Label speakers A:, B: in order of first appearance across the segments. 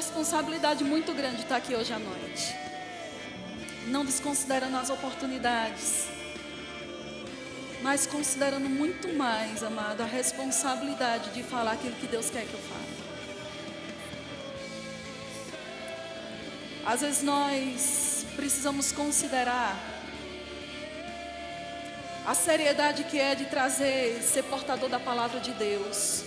A: responsabilidade muito grande estar aqui hoje à noite. Não desconsiderando as oportunidades, mas considerando muito mais, amado, a responsabilidade de falar aquilo que Deus quer que eu fale. Às vezes nós precisamos considerar a seriedade que é de ser portador da palavra de Deus.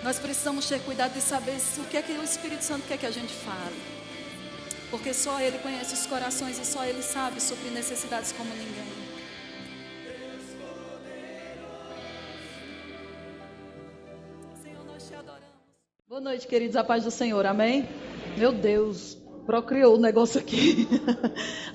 A: Nós precisamos ter cuidado de saber o que é que o Espírito Santo quer que a gente fale. Porque só Ele conhece os corações e só Ele sabe suprir necessidades como ninguém. Senhor, nós te adoramos. Boa noite, queridos, a paz do Senhor, amém? Meu Deus, procriou o negócio aqui.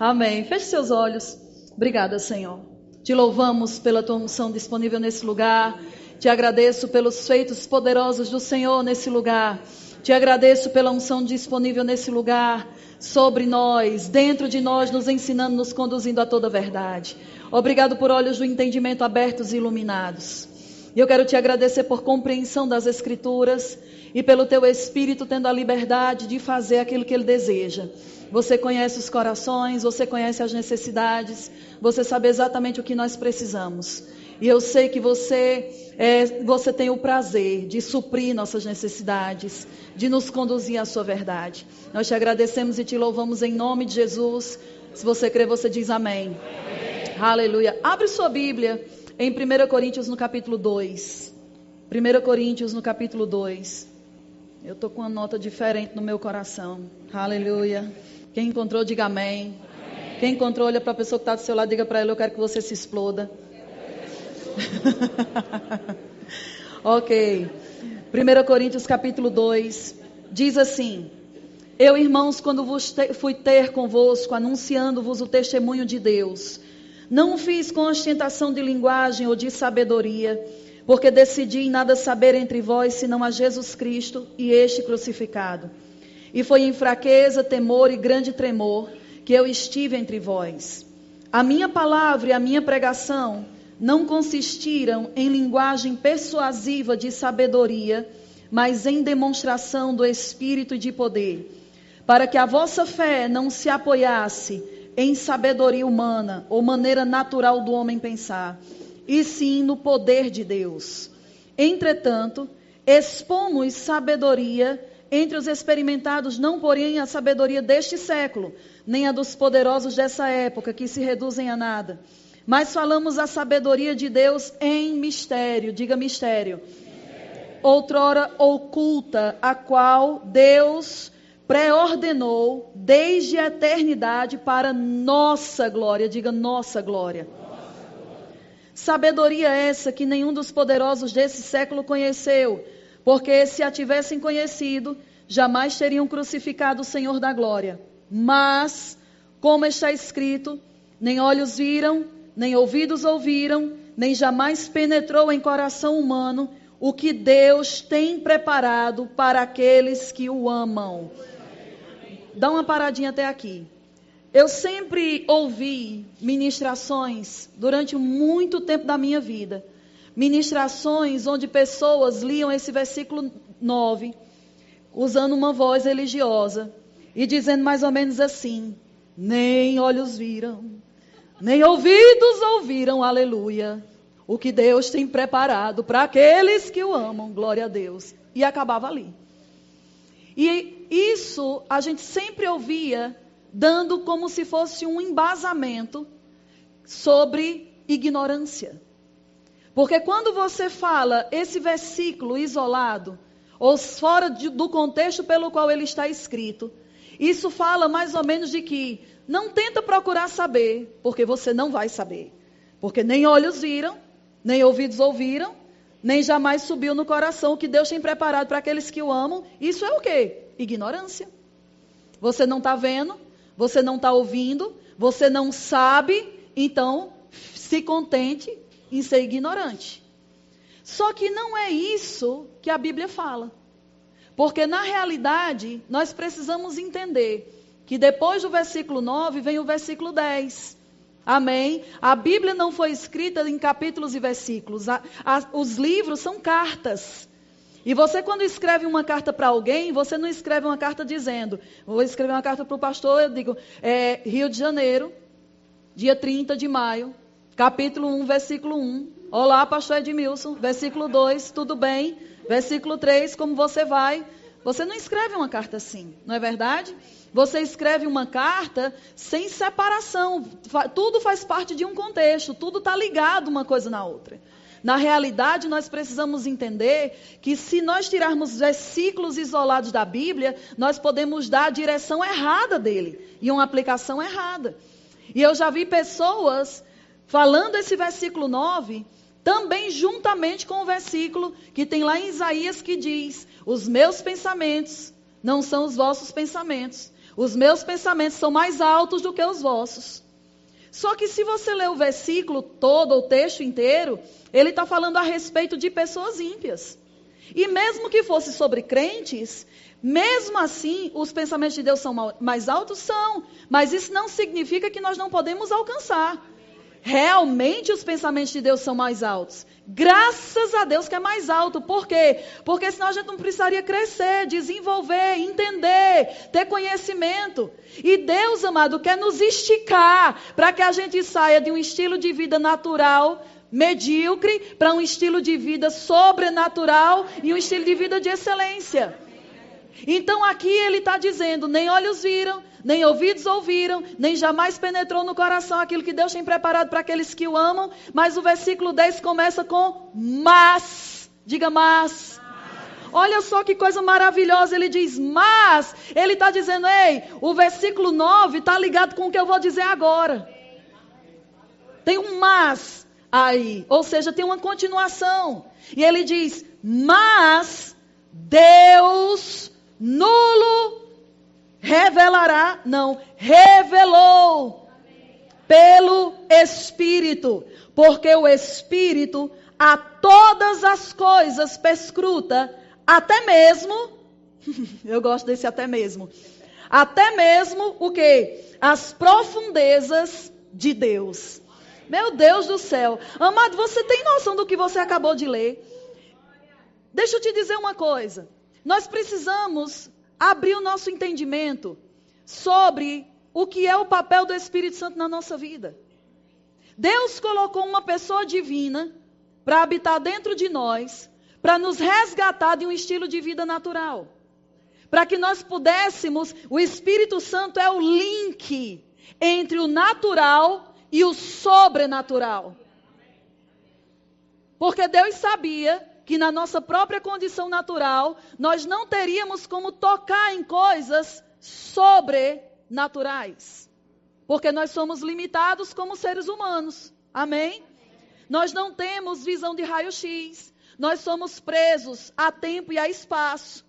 A: Amém. Feche seus olhos. Obrigada, Senhor. Te louvamos pela tua unção disponível nesse lugar. Te agradeço pelos feitos poderosos do Senhor nesse lugar. Te agradeço pela unção disponível nesse lugar, sobre nós, dentro de nós, nos ensinando, nos conduzindo a toda a verdade. Obrigado por olhos do entendimento abertos e iluminados. E eu quero te agradecer por compreensão das Escrituras e pelo teu Espírito tendo a liberdade de fazer aquilo que Ele deseja. Você conhece os corações, você conhece as necessidades, você sabe exatamente o que nós precisamos. E eu sei que você tem o prazer de suprir nossas necessidades, de nos conduzir à sua verdade. Nós te agradecemos e te louvamos em nome de Jesus. Se você crê, você diz amém. Amém. Aleluia. Abre sua Bíblia em 1 Coríntios no capítulo 2. 1 Coríntios no capítulo 2. Eu estou com uma nota diferente no meu coração. Aleluia. Quem encontrou, diga amém. Amém. Quem encontrou, olha para a pessoa que está do seu lado, diga para ela, eu quero que você se exploda. Ok. 1 Coríntios capítulo 2 diz assim: Eu, irmãos, quando fui ter convosco, anunciando-vos o testemunho de Deus, não o fiz com ostentação de linguagem ou de sabedoria, porque decidi em nada saber entre vós, senão a Jesus Cristo e este crucificado. E foi em fraqueza, temor e grande tremor que eu estive entre vós. A minha palavra e a minha pregação não consistiram em linguagem persuasiva de sabedoria, mas em demonstração do Espírito e de poder, para que a vossa fé não se apoiasse em sabedoria humana ou maneira natural do homem pensar, e sim no poder de Deus. Entretanto, expomos sabedoria entre os experimentados, não porém a sabedoria deste século, nem a dos poderosos dessa época, que se reduzem a nada. Mas falamos a sabedoria de Deus em mistério, diga mistério. Outrora oculta, a qual Deus pré-ordenou desde a eternidade para nossa glória, diga nossa glória. Sabedoria essa que nenhum dos poderosos desse século conheceu, porque se a tivessem conhecido, jamais teriam crucificado o Senhor da glória. Mas, como está escrito, nem olhos viram, nem ouvidos ouviram, nem jamais penetrou em coração humano o que Deus tem preparado para aqueles que o amam. Dá uma paradinha até aqui. Eu sempre ouvi ministrações durante muito tempo da minha vida. Ministrações onde pessoas liam esse versículo 9, usando uma voz religiosa e dizendo mais ou menos assim: nem olhos viram, nem ouvidos ouviram, aleluia, o que Deus tem preparado para aqueles que o amam, glória a Deus. E acabava ali. E isso a gente sempre ouvia, dando como se fosse um embasamento sobre ignorância. Porque quando você fala esse versículo isolado, ou fora do contexto pelo qual ele está escrito, isso fala mais ou menos de que não tenta procurar saber, porque você não vai saber. Porque nem olhos viram, nem ouvidos ouviram, nem jamais subiu no coração o que Deus tem preparado para aqueles que o amam. Isso é o quê? Ignorância. Você não está vendo, você não está ouvindo, você não sabe, então se contente em ser ignorante. Só que não é isso que a Bíblia fala. Porque na realidade, nós precisamos entender que depois do versículo 9 vem o versículo 10. Amém? A Bíblia não foi escrita em capítulos e versículos. Os livros são cartas. E você, quando escreve uma carta para alguém, você não escreve uma carta dizendo, vou escrever uma carta para o pastor, eu digo, Rio de Janeiro, dia 30 de maio, capítulo 1, versículo 1. Olá, pastor Edmilson, versículo 2, tudo bem? Versículo 3, como você vai? Você não escreve uma carta assim, não é verdade? Você escreve uma carta sem separação, tudo faz parte de um contexto, tudo está ligado uma coisa na outra. Na realidade, nós precisamos entender que se nós tirarmos versículos isolados da Bíblia, nós podemos dar a direção errada dele e uma aplicação errada. E eu já vi pessoas falando esse versículo 9, também juntamente com o versículo que tem lá em Isaías que diz, os meus pensamentos não são os vossos pensamentos. Os meus pensamentos são mais altos do que os vossos. Só que se você ler o versículo todo, o texto inteiro, ele está falando a respeito de pessoas ímpias. E mesmo que fosse sobre crentes, mesmo assim, os pensamentos de Deus são mais altos? São. Mas isso não significa que nós não podemos alcançar. Realmente os pensamentos de Deus são mais altos. Graças a Deus que é mais alto. Por quê? Porque senão a gente não precisaria crescer, desenvolver, entender, ter conhecimento. E Deus, amado, quer nos esticar para que a gente saia de um estilo de vida natural, medíocre, para um estilo de vida sobrenatural e um estilo de vida de excelência. Então aqui ele está dizendo, nem olhos viram, nem ouvidos ouviram, nem jamais penetrou no coração aquilo que Deus tem preparado para aqueles que o amam. Mas o versículo 10 começa com mas. Diga mas. Olha só que coisa maravilhosa, ele diz mas. Ele está dizendo, ei, o versículo 9 está ligado com o que eu vou dizer agora. Tem um mas aí, ou seja, tem uma continuação. E ele diz, mas Deus nulo revelará, não, revelou pelo Espírito, porque o Espírito a todas as coisas perscruta, até mesmo, eu gosto desse até mesmo o quê? As profundezas de Deus. Meu Deus do céu, amado, você tem noção do que você acabou de ler? Deixa eu te dizer uma coisa. Nós precisamos abrir o nosso entendimento sobre o que é o papel do Espírito Santo na nossa vida. Deus colocou uma pessoa divina para habitar dentro de nós, para nos resgatar de um estilo de vida natural. Para que nós pudéssemos, o Espírito Santo é o link entre o natural e o sobrenatural. Porque Deus sabia que na nossa própria condição natural, nós não teríamos como tocar em coisas sobrenaturais. Porque nós somos limitados como seres humanos. Amém? Nós não temos visão de raio-x. Nós somos presos a tempo e a espaço.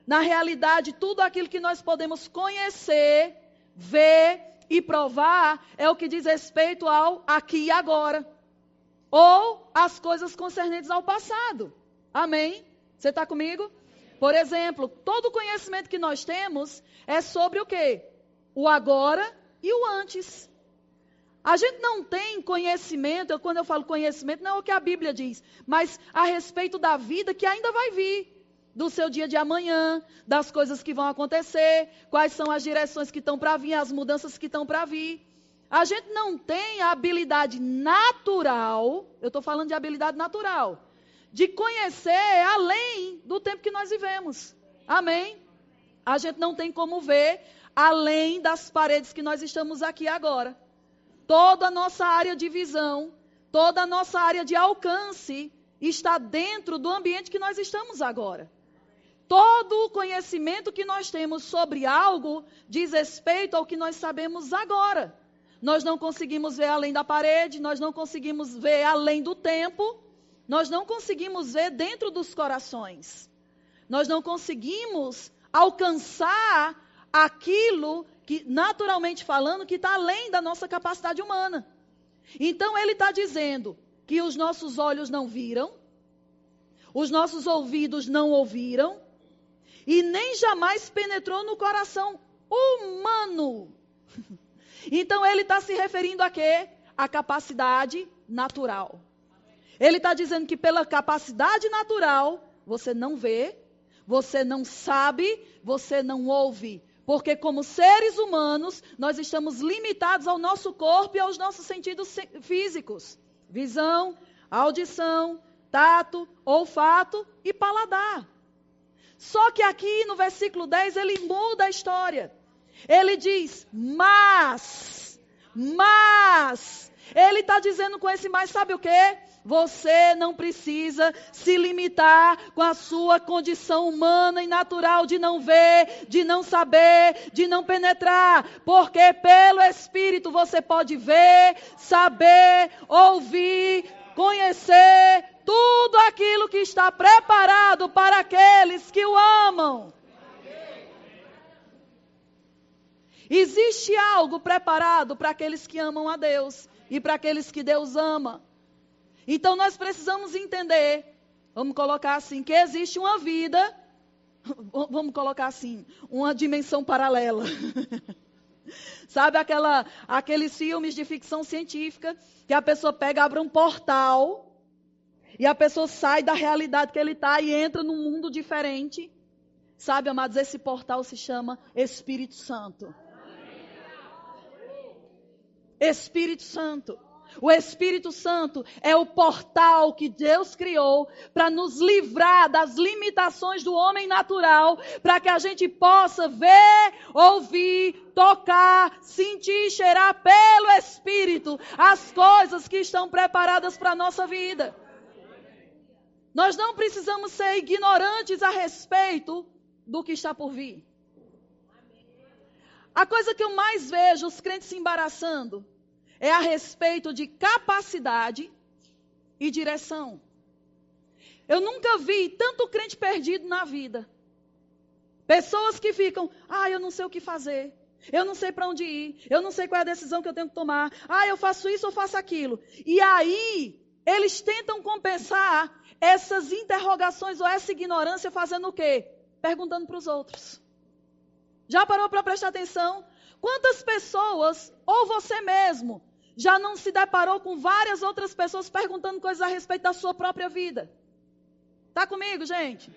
A: Na realidade, tudo aquilo que nós podemos conhecer, ver e provar é o que diz respeito ao aqui e agora. Ou as coisas concernentes ao passado. Amém? Você está comigo? Por exemplo, todo conhecimento que nós temos é sobre o quê? O agora e o antes. A gente não tem conhecimento, quando eu falo conhecimento, não é o que a Bíblia diz, mas a respeito da vida que ainda vai vir. Do seu dia de amanhã, das coisas que vão acontecer, quais são as direções que estão para vir, as mudanças que estão para vir. A gente não tem a habilidade natural, eu estou falando de habilidade natural, de conhecer além do tempo que nós vivemos. Amém? A gente não tem como ver além das paredes que nós estamos aqui agora. Toda a nossa área de visão, toda a nossa área de alcance está dentro do ambiente que nós estamos agora. Todo o conhecimento que nós temos sobre algo diz respeito ao que nós sabemos agora. Nós não conseguimos ver além da parede, nós não conseguimos ver além do tempo, nós não conseguimos ver dentro dos corações. Nós não conseguimos alcançar aquilo que, naturalmente falando, que está além da nossa capacidade humana. Então ele está dizendo que os nossos olhos não viram, os nossos ouvidos não ouviram, e nem jamais penetrou no coração humano. Então ele está se referindo a quê? A capacidade natural. Ele está dizendo que pela capacidade natural, você não vê, você não sabe, você não ouve. Porque como seres humanos, nós estamos limitados ao nosso corpo e aos nossos sentidos físicos. Visão, audição, tato, olfato e paladar. Só que aqui no versículo 10 ele muda a história. Ele diz, mas. Ele está dizendo com esse mais, sabe o quê? Você não precisa se limitar com a sua condição humana e natural de não ver, de não saber, de não penetrar. Porque pelo Espírito você pode ver, saber, ouvir, conhecer tudo aquilo que está preparado para aqueles que o amam. Existe algo preparado para aqueles que amam a Deus e para aqueles que Deus ama. Então nós precisamos entender, vamos colocar assim, que existe uma vida, vamos colocar assim, uma dimensão paralela. Sabe aqueles filmes de ficção científica que a pessoa pega, abre um portal e a pessoa sai da realidade que ele está e entra num mundo diferente? Sabe, amados, esse portal se chama Espírito Santo. Espírito Santo. O Espírito Santo é o portal que Deus criou para nos livrar das limitações do homem natural, para que a gente possa ver, ouvir, tocar, sentir, cheirar pelo Espírito as coisas que estão preparadas para a nossa vida. Nós não precisamos ser ignorantes a respeito do que está por vir. A coisa que eu mais vejo os crentes se embaraçando é a respeito de capacidade e direção. Eu nunca vi tanto crente perdido na vida. Pessoas que ficam, eu não sei o que fazer. Eu não sei para onde ir. Eu não sei qual é a decisão que eu tenho que tomar. Eu faço isso ou faço aquilo. E aí, eles tentam compensar essas interrogações ou essa ignorância fazendo o quê? Perguntando para os outros. Já parou para prestar atenção? Quantas pessoas, ou você mesmo, já não se deparou com várias outras pessoas perguntando coisas a respeito da sua própria vida? Está comigo, gente?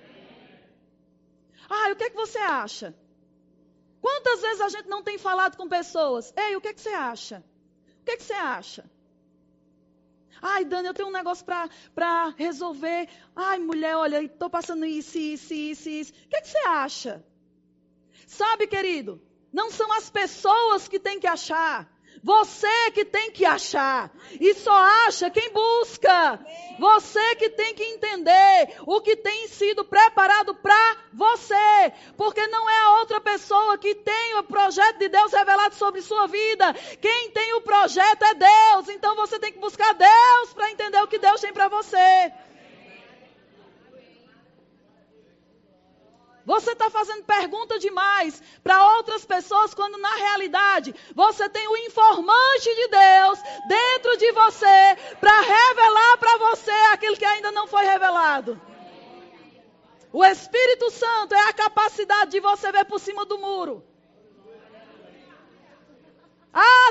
A: O que é que você acha? Quantas vezes a gente não tem falado com pessoas? Ei, o que é que você acha? O que é que você acha? Dani, eu tenho um negócio para resolver. Mulher, olha, estou passando isso. O que é que você acha? Sabe, querido, não são as pessoas que têm que achar. Você que tem que achar. E só acha quem busca. Você que tem que entender o que tem sido preparado para você. Porque não é a outra pessoa que tem o projeto de Deus revelado sobre sua vida. Quem tem o projeto é Deus. Então você tem que buscar Deus para entender o que Deus tem para você. Você está fazendo pergunta demais para outras pessoas, quando na realidade você tem o informante de Deus dentro de você para revelar para você aquilo que ainda não foi revelado. O Espírito Santo é a capacidade de você ver por cima do muro.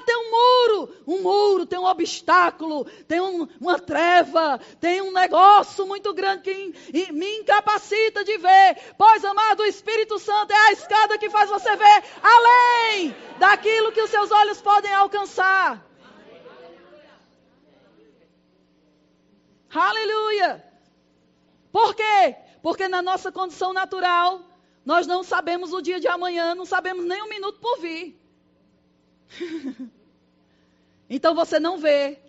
A: Tem um muro, tem um obstáculo, tem uma treva, tem um negócio muito grande que me incapacita de ver. Pois, amado, o Espírito Santo é a escada que faz você ver além daquilo que os seus olhos podem alcançar. Aleluia! Por quê? Porque na nossa condição natural, nós não sabemos o dia de amanhã, não sabemos nem um minuto por vir. Então você não vê.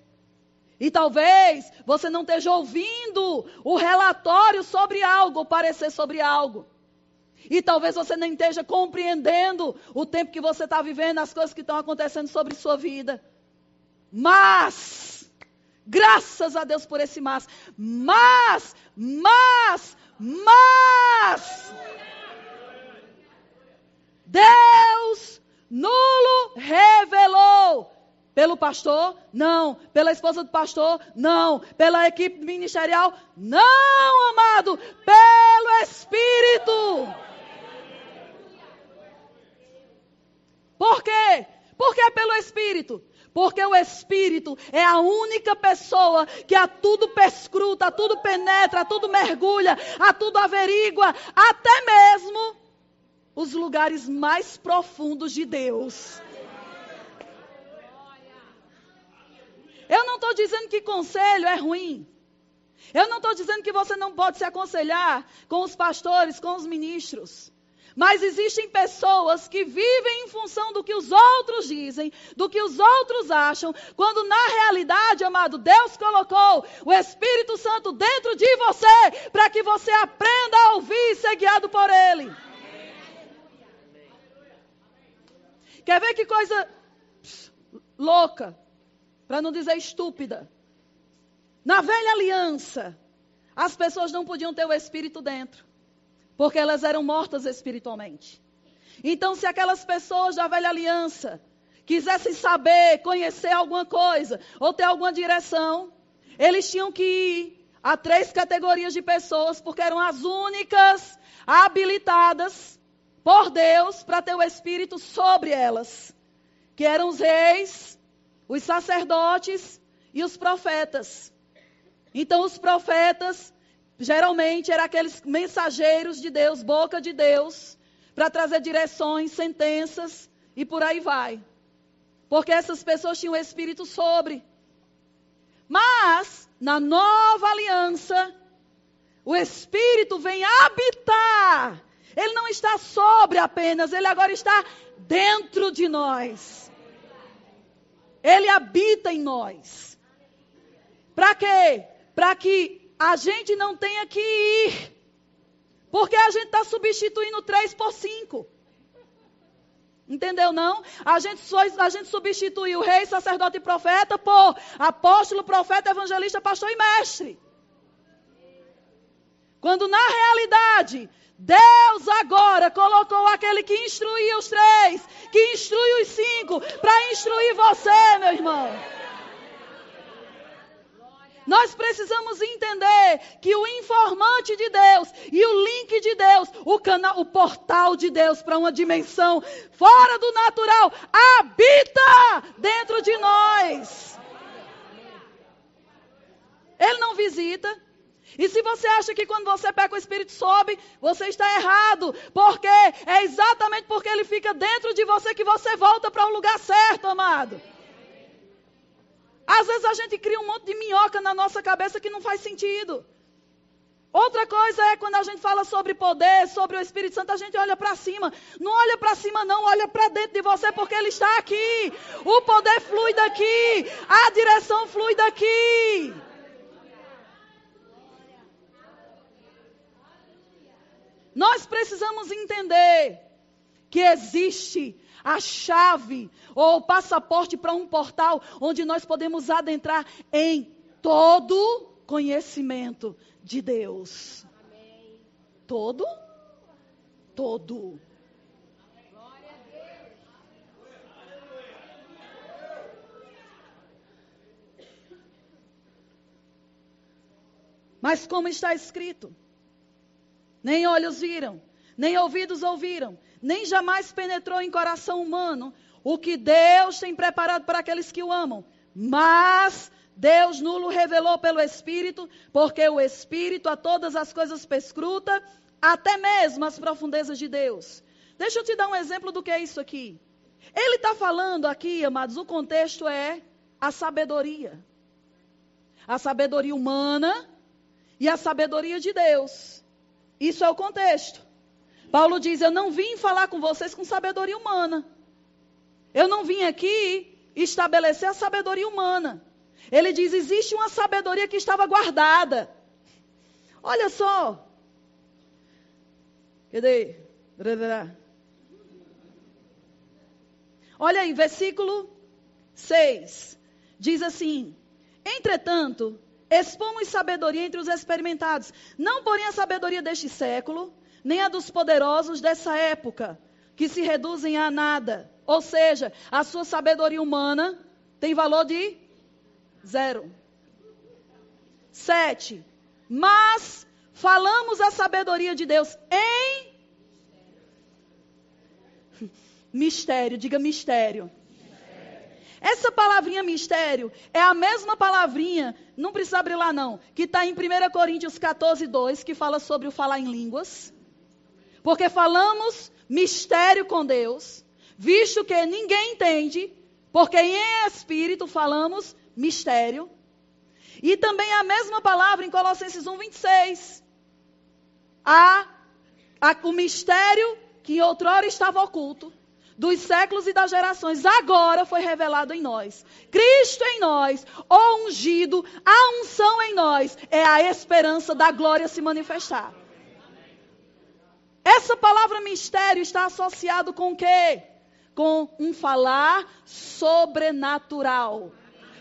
A: E talvez você não esteja ouvindo o relatório sobre algo, o parecer sobre algo. E talvez você nem esteja compreendendo o tempo que você está vivendo, as coisas que estão acontecendo sobre sua vida. Mas, graças a Deus por esse mas, Deus nulo revelou. Pelo pastor? Não. Pela esposa do pastor? Não. Pela equipe ministerial? Não, amado. Pelo Espírito. Por quê? Por que pelo Espírito? Porque o Espírito é a única pessoa que a tudo perscruta, a tudo penetra, a tudo mergulha, a tudo averigua, até mesmo os lugares mais profundos de Deus. Eu não estou dizendo que conselho é ruim. Eu não estou dizendo que você não pode se aconselhar com os pastores, com os ministros. Mas existem pessoas que vivem em função do que os outros dizem, do que os outros acham, quando na realidade, amado, Deus colocou o Espírito Santo dentro de você, para que você aprenda a ouvir e ser guiado por Ele. Quer ver que coisa louca, para não dizer estúpida? Na velha aliança, as pessoas não podiam ter o Espírito dentro, porque elas eram mortas espiritualmente. Então, se aquelas pessoas da velha aliança quisessem saber, conhecer alguma coisa, ou ter alguma direção, eles tinham que ir a 3 categorias de pessoas, porque eram as únicas habilitadas por Deus para ter o Espírito sobre elas, que eram os reis, os sacerdotes e os profetas. Então, os profetas geralmente eram aqueles mensageiros de Deus, boca de Deus, para trazer direções, sentenças e por aí vai. Porque essas pessoas tinham o Espírito sobre. Mas, na nova aliança, o Espírito vem habitar. Ele não está sobre apenas, ele agora está dentro de nós. Ele habita em nós. Para quê? Para que a gente não tenha que ir. Porque a gente está substituindo 3 por 5. Entendeu, não? A gente substituiu o rei, sacerdote e profeta por apóstolo, profeta, evangelista, pastor e mestre. Quando na realidade, Deus agora colocou aquele que instruía os 3, que instrui os 5, para instruir você, meu irmão. Nós precisamos entender que o informante de Deus e o link de Deus, o portal de Deus para uma dimensão fora do natural, habita dentro de nós. Ele não visita. E se você acha que quando você pega o Espírito sobe, você está errado. Porque é exatamente porque ele fica dentro de você que você volta para o lugar certo, amado. Às vezes a gente cria um monte de minhoca na nossa cabeça que não faz sentido. Outra coisa é quando a gente fala sobre poder, sobre o Espírito Santo, a gente olha para cima. Não olha para cima não, olha para dentro de você porque ele está aqui. O poder flui daqui, a direção flui daqui. Nós precisamos entender que existe a chave ou o passaporte para um portal onde nós podemos adentrar em todo conhecimento de Deus. Amém. Todo? Todo. Glória a Deus. Mas como está escrito, nem olhos viram, nem ouvidos ouviram, nem jamais penetrou em coração humano o que Deus tem preparado para aqueles que o amam. Mas Deus nulo revelou pelo Espírito, porque o Espírito a todas as coisas perscruta, até mesmo as profundezas de Deus. Deixa eu te dar um exemplo do que é isso aqui. Ele está falando aqui, amados, o contexto é a sabedoria. A sabedoria humana e a sabedoria de Deus. Isso é o contexto. Paulo diz, eu não vim falar com vocês com sabedoria humana. Eu não vim aqui estabelecer a sabedoria humana. Ele diz, existe uma sabedoria que estava guardada. Olha só. Cadê? Olha aí, versículo 6. Diz assim, entretanto, expomos sabedoria entre os experimentados. Não porém a sabedoria deste século, nem a dos poderosos dessa época, que se reduzem a nada. Ou seja, a sua sabedoria humana tem valor de 0. 7. Mas falamos a sabedoria de Deus em mistério. Diga mistério. Essa palavrinha mistério é a mesma palavrinha, não precisa abrir lá não, que está em 1 Coríntios 14:2, que fala sobre o falar em línguas. Porque falamos mistério com Deus, visto que ninguém entende, porque em espírito falamos mistério. E também a mesma palavra em Colossenses 1:26. O mistério que outrora estava oculto, dos séculos e das gerações, agora foi revelado em nós. Cristo em nós, o ungido, a unção em nós, é a esperança da glória se manifestar. Essa palavra mistério está associado com o quê? Com um falar sobrenatural.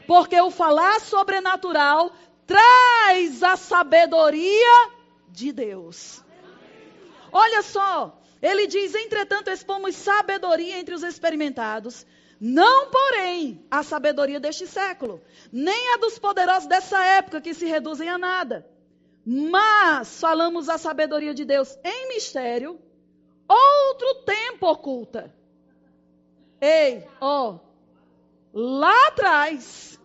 A: Porque o falar sobrenatural traz a sabedoria de Deus. Olha só, ele diz, entretanto, expomos sabedoria entre os experimentados, não, porém, a sabedoria deste século, nem a dos poderosos dessa época, que se reduzem a nada. Mas falamos a sabedoria de Deus em mistério, outro tempo oculta. Lá atrás,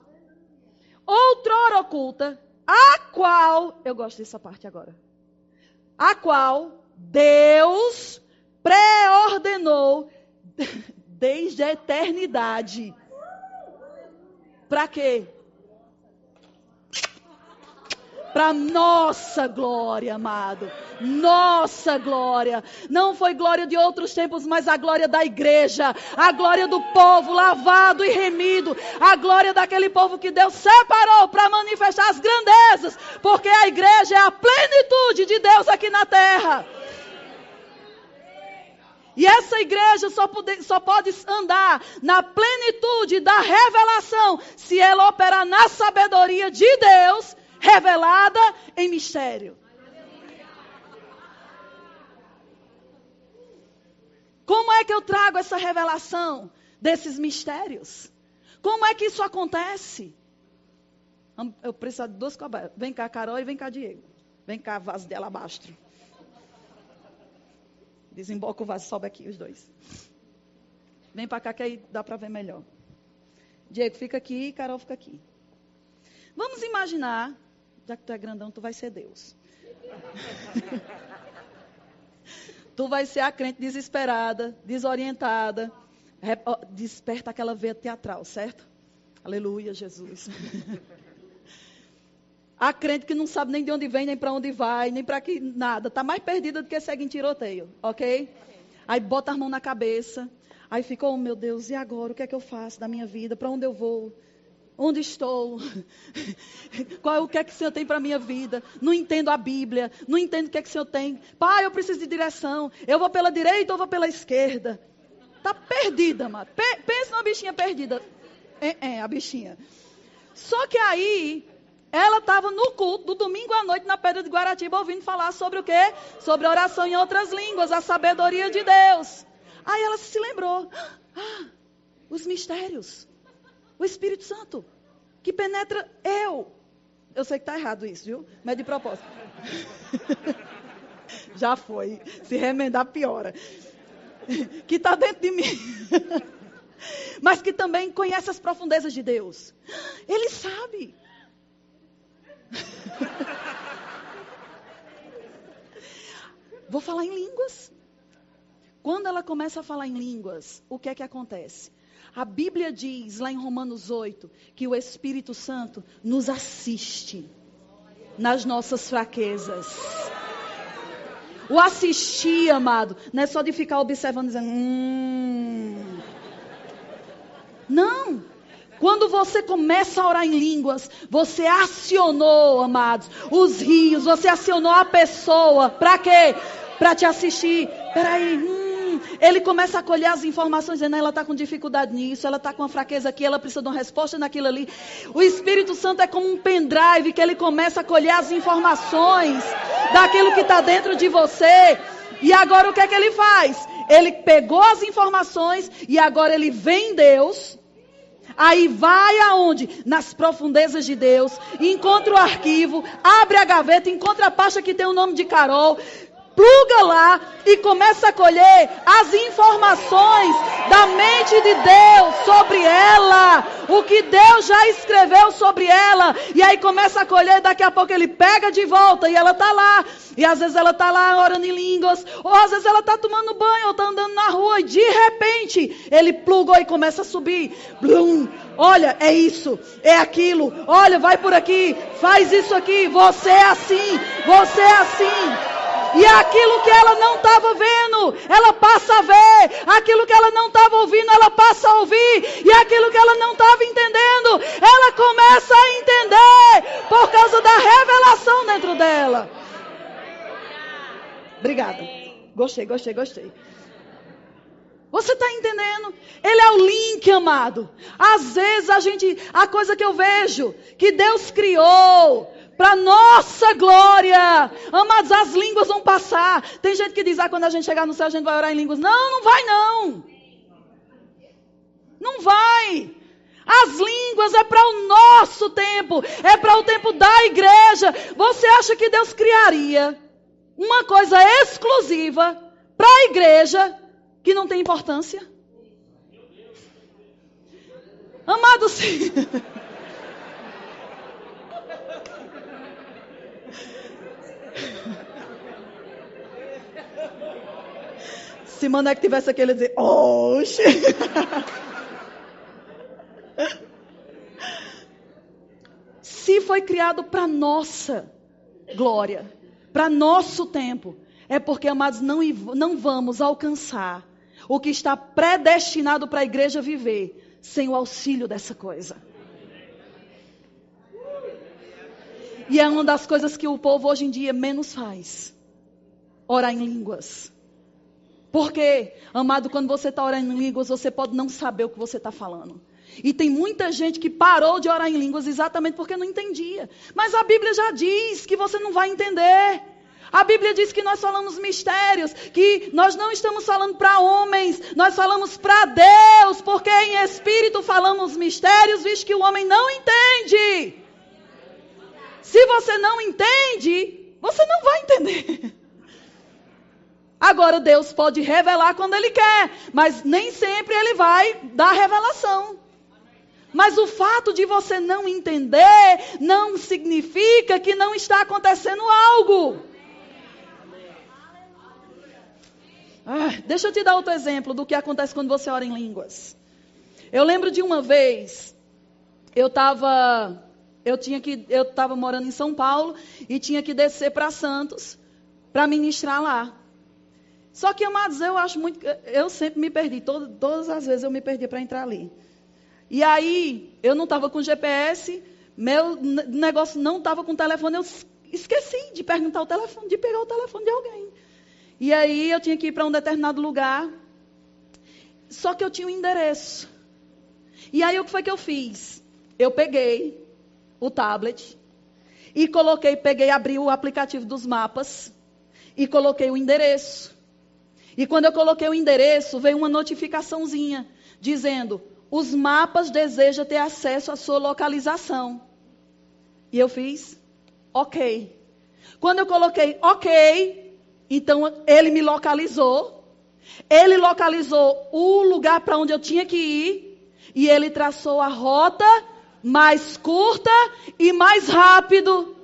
A: outrora oculta, a qual, eu gosto dessa parte agora, a qual Deus pré-ordenou desde a eternidade. Para quê? Para nossa glória, amado. Nossa glória. Não foi glória de outros tempos, mas a glória da igreja. A glória do povo lavado e remido. A glória daquele povo que Deus separou para manifestar as grandezas. Porque a igreja é a plenitude de Deus aqui na terra. E essa igreja só pode andar na plenitude da revelação se ela operar na sabedoria de Deus, revelada em mistério. Como é que eu trago essa revelação desses mistérios? Como é que isso acontece? Eu preciso de 2 cobras. Vem cá, Carol, e vem cá, Diego. Vem cá, vaso de alabastro. Desemboca o vaso, sobe aqui os dois. Vem para cá que aí dá para ver melhor. Diego fica aqui e Carol fica aqui. Vamos imaginar, já que tu é grandão, tu vai ser Deus. Tu vai ser a crente desesperada, desorientada. Desperta aquela veia teatral, certo? Aleluia, Jesus. A crente que não sabe nem de onde vem, nem para onde vai, nem para que nada. Está mais perdida do que segue em tiroteio, ok? Aí bota as mãos na cabeça. Aí fica, oh meu Deus, e agora? O que é que eu faço da minha vida? Para onde eu vou? Onde estou? O que é que o Senhor tem para a minha vida? Não entendo a Bíblia. Não entendo o que é que o Senhor tem. Pai, eu preciso de direção. Eu vou pela direita ou vou pela esquerda? Está perdida, mano. Pensa numa bichinha perdida. A bichinha. Só que aí... ela estava no culto, do domingo à noite, na Pedra de Guaratiba, ouvindo falar sobre o quê? Sobre a oração em outras línguas, a sabedoria de Deus. Aí ela se lembrou. Os mistérios. O Espírito Santo, que penetra eu. Eu sei que está errado isso, viu? Mas de propósito. Já foi. Se remendar, piora. Que está dentro de mim. Mas que também conhece as profundezas de Deus. Ele sabe. Vou falar em línguas. Quando ela começa a falar em línguas, o que é que acontece? A Bíblia diz lá em Romanos 8 que o Espírito Santo nos assiste nas nossas fraquezas. O assistir, amado, não é só de ficar observando e dizendo Não. Quando você começa a orar em línguas, você acionou, amados, os rios, você acionou a pessoa. Para quê? Para te assistir. Peraí, ele começa a colher as informações, dizendo, ela está com dificuldade nisso, ela está com uma fraqueza aqui, ela precisa de uma resposta naquilo ali. O Espírito Santo é como um pendrive, que ele começa a colher as informações daquilo que está dentro de você. E agora o que é que ele faz? Ele pegou as informações e agora ele vem em Deus. Aí vai aonde? Nas profundezas de Deus. Encontra o arquivo, abre a gaveta, encontra a pasta que tem o nome de Carol. pluga lá e começa a colher as informações da mente de Deus sobre ela, o que Deus já escreveu sobre ela, e aí começa a colher, daqui a pouco ele pega de volta e ela está lá, e às vezes ela está lá orando em línguas, ou às vezes ela está tomando banho, ou está andando na rua, e de repente ele plugou e começa a subir, blum. Olha, é isso, é aquilo, olha, vai por aqui, faz isso aqui, você é assim, você é assim. E aquilo que ela não estava vendo, ela passa a ver. Aquilo que ela não estava ouvindo, ela passa a ouvir. E aquilo que ela não estava entendendo, ela começa a entender. Por causa da revelação dentro dela. Obrigada. Gostei. Você está entendendo? Ele é o link, amado. Às vezes a coisa que eu vejo, que Deus criou para nossa glória. Amados, as línguas vão passar. Tem gente que diz, quando a gente chegar no céu a gente vai orar em línguas. Não vai não. Não vai. As línguas é para o nosso tempo. É para o tempo da igreja. Você acha que Deus criaria uma coisa exclusiva para a igreja que não tem importância? Amados, sim. Se Mané que tivesse aqui, ele ia dizer, oxe. Se foi criado para nossa glória, para nosso tempo, é porque, amados, não vamos alcançar o que está predestinado para a igreja viver sem o auxílio dessa coisa. E é uma das coisas que o povo hoje em dia menos faz. Orar em línguas. Porque, amado, quando você está orando em línguas, você pode não saber o que você está falando. E tem muita gente que parou de orar em línguas exatamente porque não entendia. Mas a Bíblia já diz que você não vai entender. A Bíblia diz que nós falamos mistérios, que nós não estamos falando para homens, nós falamos para Deus, porque em espírito falamos mistérios, visto que o homem não entende. Se você não entende, você não vai entender. Agora Deus pode revelar quando Ele quer, mas nem sempre Ele vai dar revelação. Mas o fato de você não entender não significa que não está acontecendo algo. Deixa eu te dar outro exemplo do que acontece quando você ora em línguas. Eu lembro de uma vez, eu estava morando em São Paulo e tinha que descer para Santos para ministrar lá. Só que, amados, eu sempre me perdi, todas as vezes eu me perdi para entrar ali. E aí, eu não estava com GPS, meu negócio não estava com telefone, eu esqueci de perguntar o telefone, de pegar o telefone de alguém. E aí, eu tinha que ir para um determinado lugar, só que eu tinha um endereço. E aí, o que foi que eu fiz? Eu peguei o tablet e abri o aplicativo dos mapas e coloquei o endereço. E quando eu coloquei o endereço, veio uma notificaçãozinha dizendo: os mapas desejam ter acesso à sua localização. E eu fiz ok. Quando eu coloquei ok, então ele me localizou. Ele localizou o lugar para onde eu tinha que ir. E ele traçou a rota mais curta e mais rápido.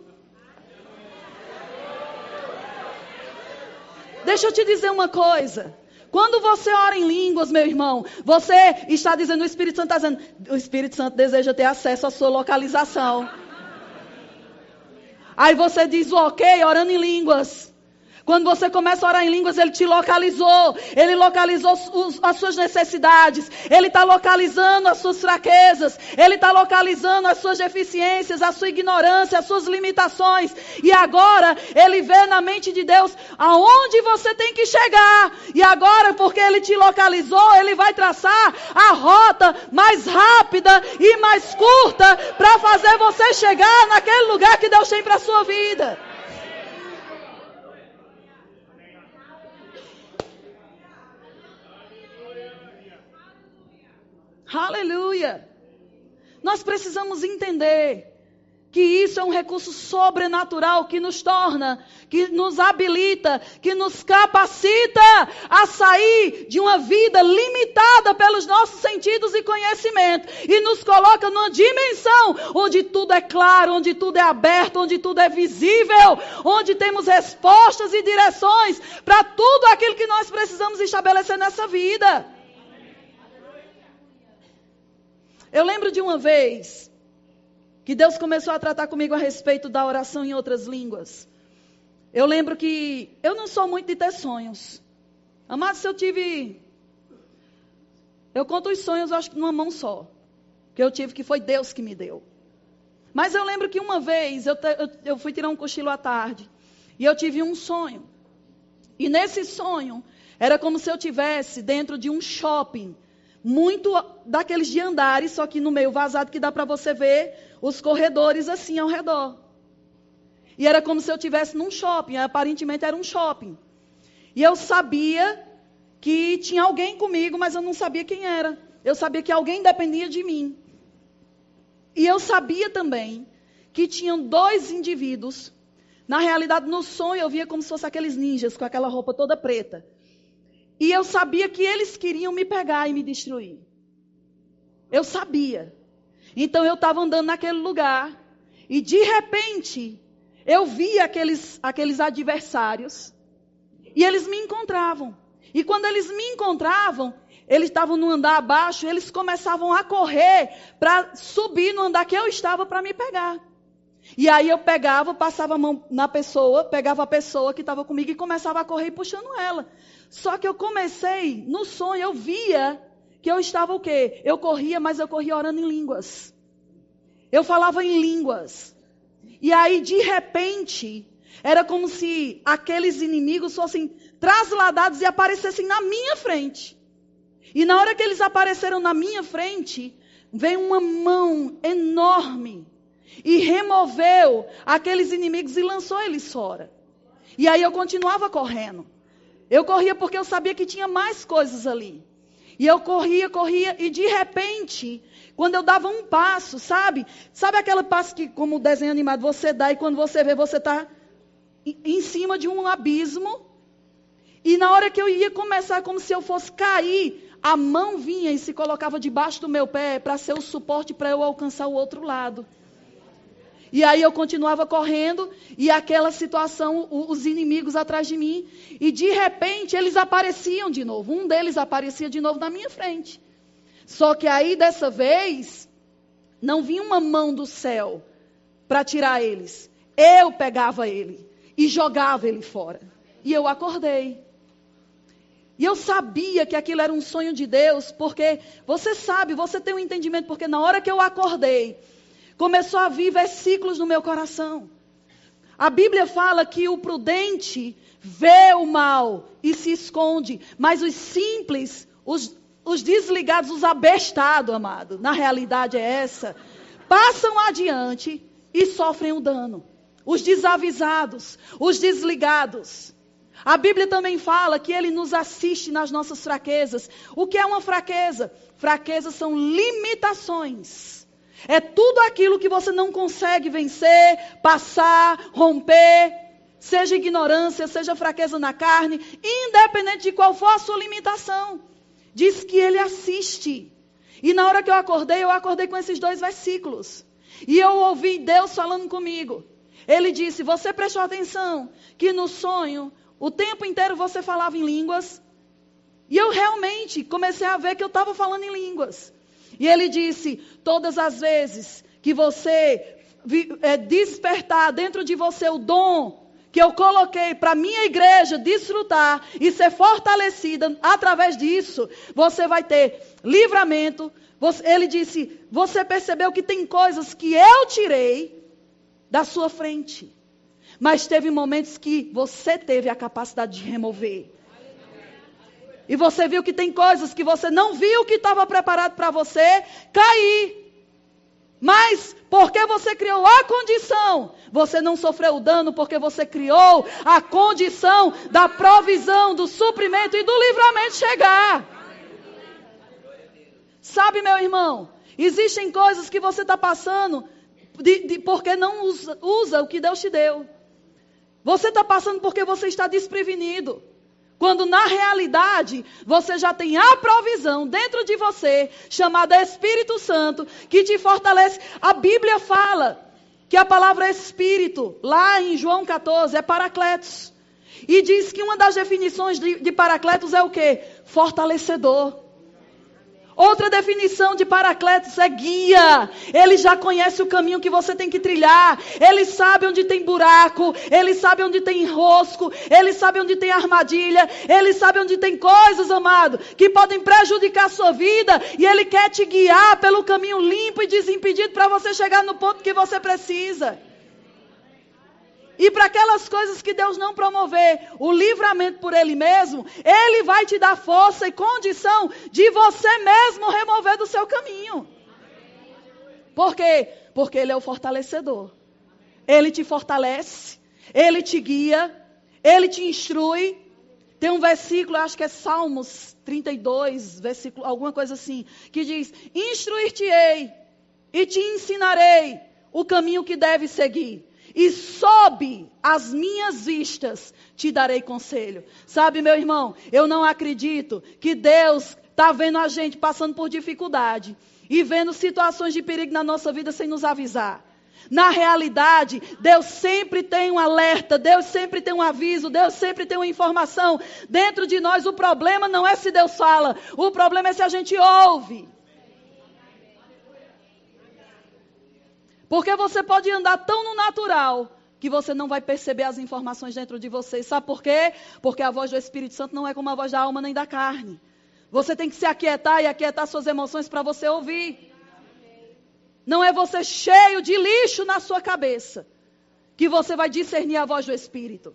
A: Deixa eu te dizer uma coisa. Quando você ora em línguas, meu irmão, você está dizendo, o Espírito Santo está dizendo, o Espírito Santo deseja ter acesso à sua localização. Aí você diz o ok, orando em línguas. Quando você começa a orar em línguas, Ele te localizou. Ele localizou as suas necessidades. Ele está localizando as suas fraquezas. Ele está localizando as suas deficiências, a sua ignorância, as suas limitações. E agora, Ele vê na mente de Deus aonde você tem que chegar. E agora, porque Ele te localizou, Ele vai traçar a rota mais rápida e mais curta para fazer você chegar naquele lugar que Deus tem para a sua vida. Aleluia! Nós precisamos entender que isso é um recurso sobrenatural que nos torna, que nos habilita, que nos capacita a sair de uma vida limitada pelos nossos sentidos e conhecimento e nos coloca numa dimensão onde tudo é claro, onde tudo é aberto, onde tudo é visível, onde temos respostas e direções para tudo aquilo que nós precisamos estabelecer nessa vida. Eu lembro de uma vez que Deus começou a tratar comigo a respeito da oração em outras línguas. Eu lembro que eu não sou muito de ter sonhos. Amados, eu conto os sonhos, acho que numa mão só. Que eu tive, que foi Deus que me deu. Mas eu lembro que uma vez, eu fui tirar um cochilo à tarde. E eu tive um sonho. E nesse sonho, era como se eu estivesse dentro de um shopping. Muito daqueles de andares, só que no meio vazado, que dá para você ver os corredores assim ao redor. E era como se eu estivesse num shopping, aparentemente era um shopping. E eu sabia que tinha alguém comigo, mas eu não sabia quem era. Eu sabia que alguém dependia de mim. E eu sabia também que tinham 2 indivíduos. Na realidade, no sonho eu via como se fossem aqueles ninjas com aquela roupa toda preta. E eu sabia que eles queriam me pegar e me destruir. Eu sabia. Então eu estava andando naquele lugar. E de repente, eu via aqueles adversários. E eles me encontravam. E quando eles me encontravam, eles estavam no andar abaixo. Eles começavam a correr para subir no andar que eu estava para me pegar. E aí eu pegava, passava a mão na pessoa, pegava a pessoa que estava comigo e começava a correr puxando ela. Só que eu comecei, no sonho, eu via que eu estava o quê? Eu corria, mas eu corria orando em línguas. Eu falava em línguas. E aí, de repente, era como se aqueles inimigos fossem trasladados e aparecessem na minha frente. E na hora que eles apareceram na minha frente, veio uma mão enorme e removeu aqueles inimigos e lançou eles fora. E aí eu continuava correndo. Eu corria porque eu sabia que tinha mais coisas ali. E eu corria, e de repente, quando eu dava um passo, sabe? Sabe aquele passo que, como desenho animado, você dá e quando você vê, você está em cima de um abismo. E na hora que eu ia começar, como se eu fosse cair, a mão vinha e se colocava debaixo do meu pé para ser o suporte para eu alcançar o outro lado. E aí eu continuava correndo e aquela situação, os inimigos atrás de mim. E de repente eles apareciam de novo. Um deles aparecia de novo na minha frente. Só que aí dessa vez, não vinha uma mão do céu para tirar eles. Eu pegava ele e jogava ele fora. E eu acordei. E eu sabia que aquilo era um sonho de Deus, porque você sabe, você tem um entendimento, porque na hora que eu acordei, começou a vir versículos no meu coração. A Bíblia fala que o prudente vê o mal e se esconde. Mas os simples, os desligados, os abestados, amado, na realidade é essa, passam adiante e sofrem o dano. Os desavisados, os desligados. A Bíblia também fala que Ele nos assiste nas nossas fraquezas. O que é uma fraqueza? Fraquezas são limitações. É tudo aquilo que você não consegue vencer, passar, romper, seja ignorância, seja fraqueza na carne, independente de qual for a sua limitação. Diz que Ele assiste. E na hora que eu acordei com esses 2 versículos. E eu ouvi Deus falando comigo. Ele disse, você prestou atenção que no sonho, o tempo inteiro você falava em línguas. E eu realmente comecei a ver que eu estava falando em línguas. E ele disse, todas as vezes que você despertar dentro de você o dom que eu coloquei para a minha igreja desfrutar e ser fortalecida através disso, você vai ter livramento. Ele disse, você percebeu que tem coisas que eu tirei da sua frente. Mas teve momentos que você teve a capacidade de remover. E você viu que tem coisas que você não viu que estava preparado para você cair. Mas porque você criou a condição, você não sofreu o dano porque você criou a condição da provisão, do suprimento e do livramento chegar. Sabe, meu irmão, existem coisas que você está passando porque não usa o que Deus te deu. Você está passando porque você está desprevenido. Quando na realidade você já tem a provisão dentro de você, chamada Espírito Santo, que te fortalece. A Bíblia fala que a palavra Espírito, lá em João 14, é Paracletos. E diz que uma das definições de Paracletos é o quê? Fortalecedor. Outra definição de Paracletos é guia. Ele já conhece o caminho que você tem que trilhar. Ele sabe onde tem buraco. Ele sabe onde tem enrosco. Ele sabe onde tem armadilha. Ele sabe onde tem coisas, amado, que podem prejudicar a sua vida. E Ele quer te guiar pelo caminho limpo e desimpedido para você chegar no ponto que você precisa. E para aquelas coisas que Deus não promover o livramento por Ele mesmo, Ele vai te dar força e condição de você mesmo remover do seu caminho. Por quê? Porque Ele é o fortalecedor. Ele te fortalece, Ele te guia, Ele te instrui. Tem um versículo, acho que é Salmos 32, versículo, alguma coisa assim, que diz: instruir-te-ei e te ensinarei o caminho que deves seguir. E sob as minhas vistas te darei conselho. Sabe, meu irmão, eu não acredito que Deus está vendo a gente passando por dificuldade e vendo situações de perigo na nossa vida sem nos avisar. Na realidade, Deus sempre tem um alerta, Deus sempre tem um aviso, Deus sempre tem uma informação dentro de nós. O problema não é se Deus fala, o problema é se a gente ouve. Porque você pode andar tão no natural que você não vai perceber as informações dentro de você. Sabe por quê? Porque a voz do Espírito Santo não é como a voz da alma nem da carne. Você tem que se aquietar e aquietar suas emoções para você ouvir. Não é você cheio de lixo na sua cabeça que você vai discernir a voz do Espírito.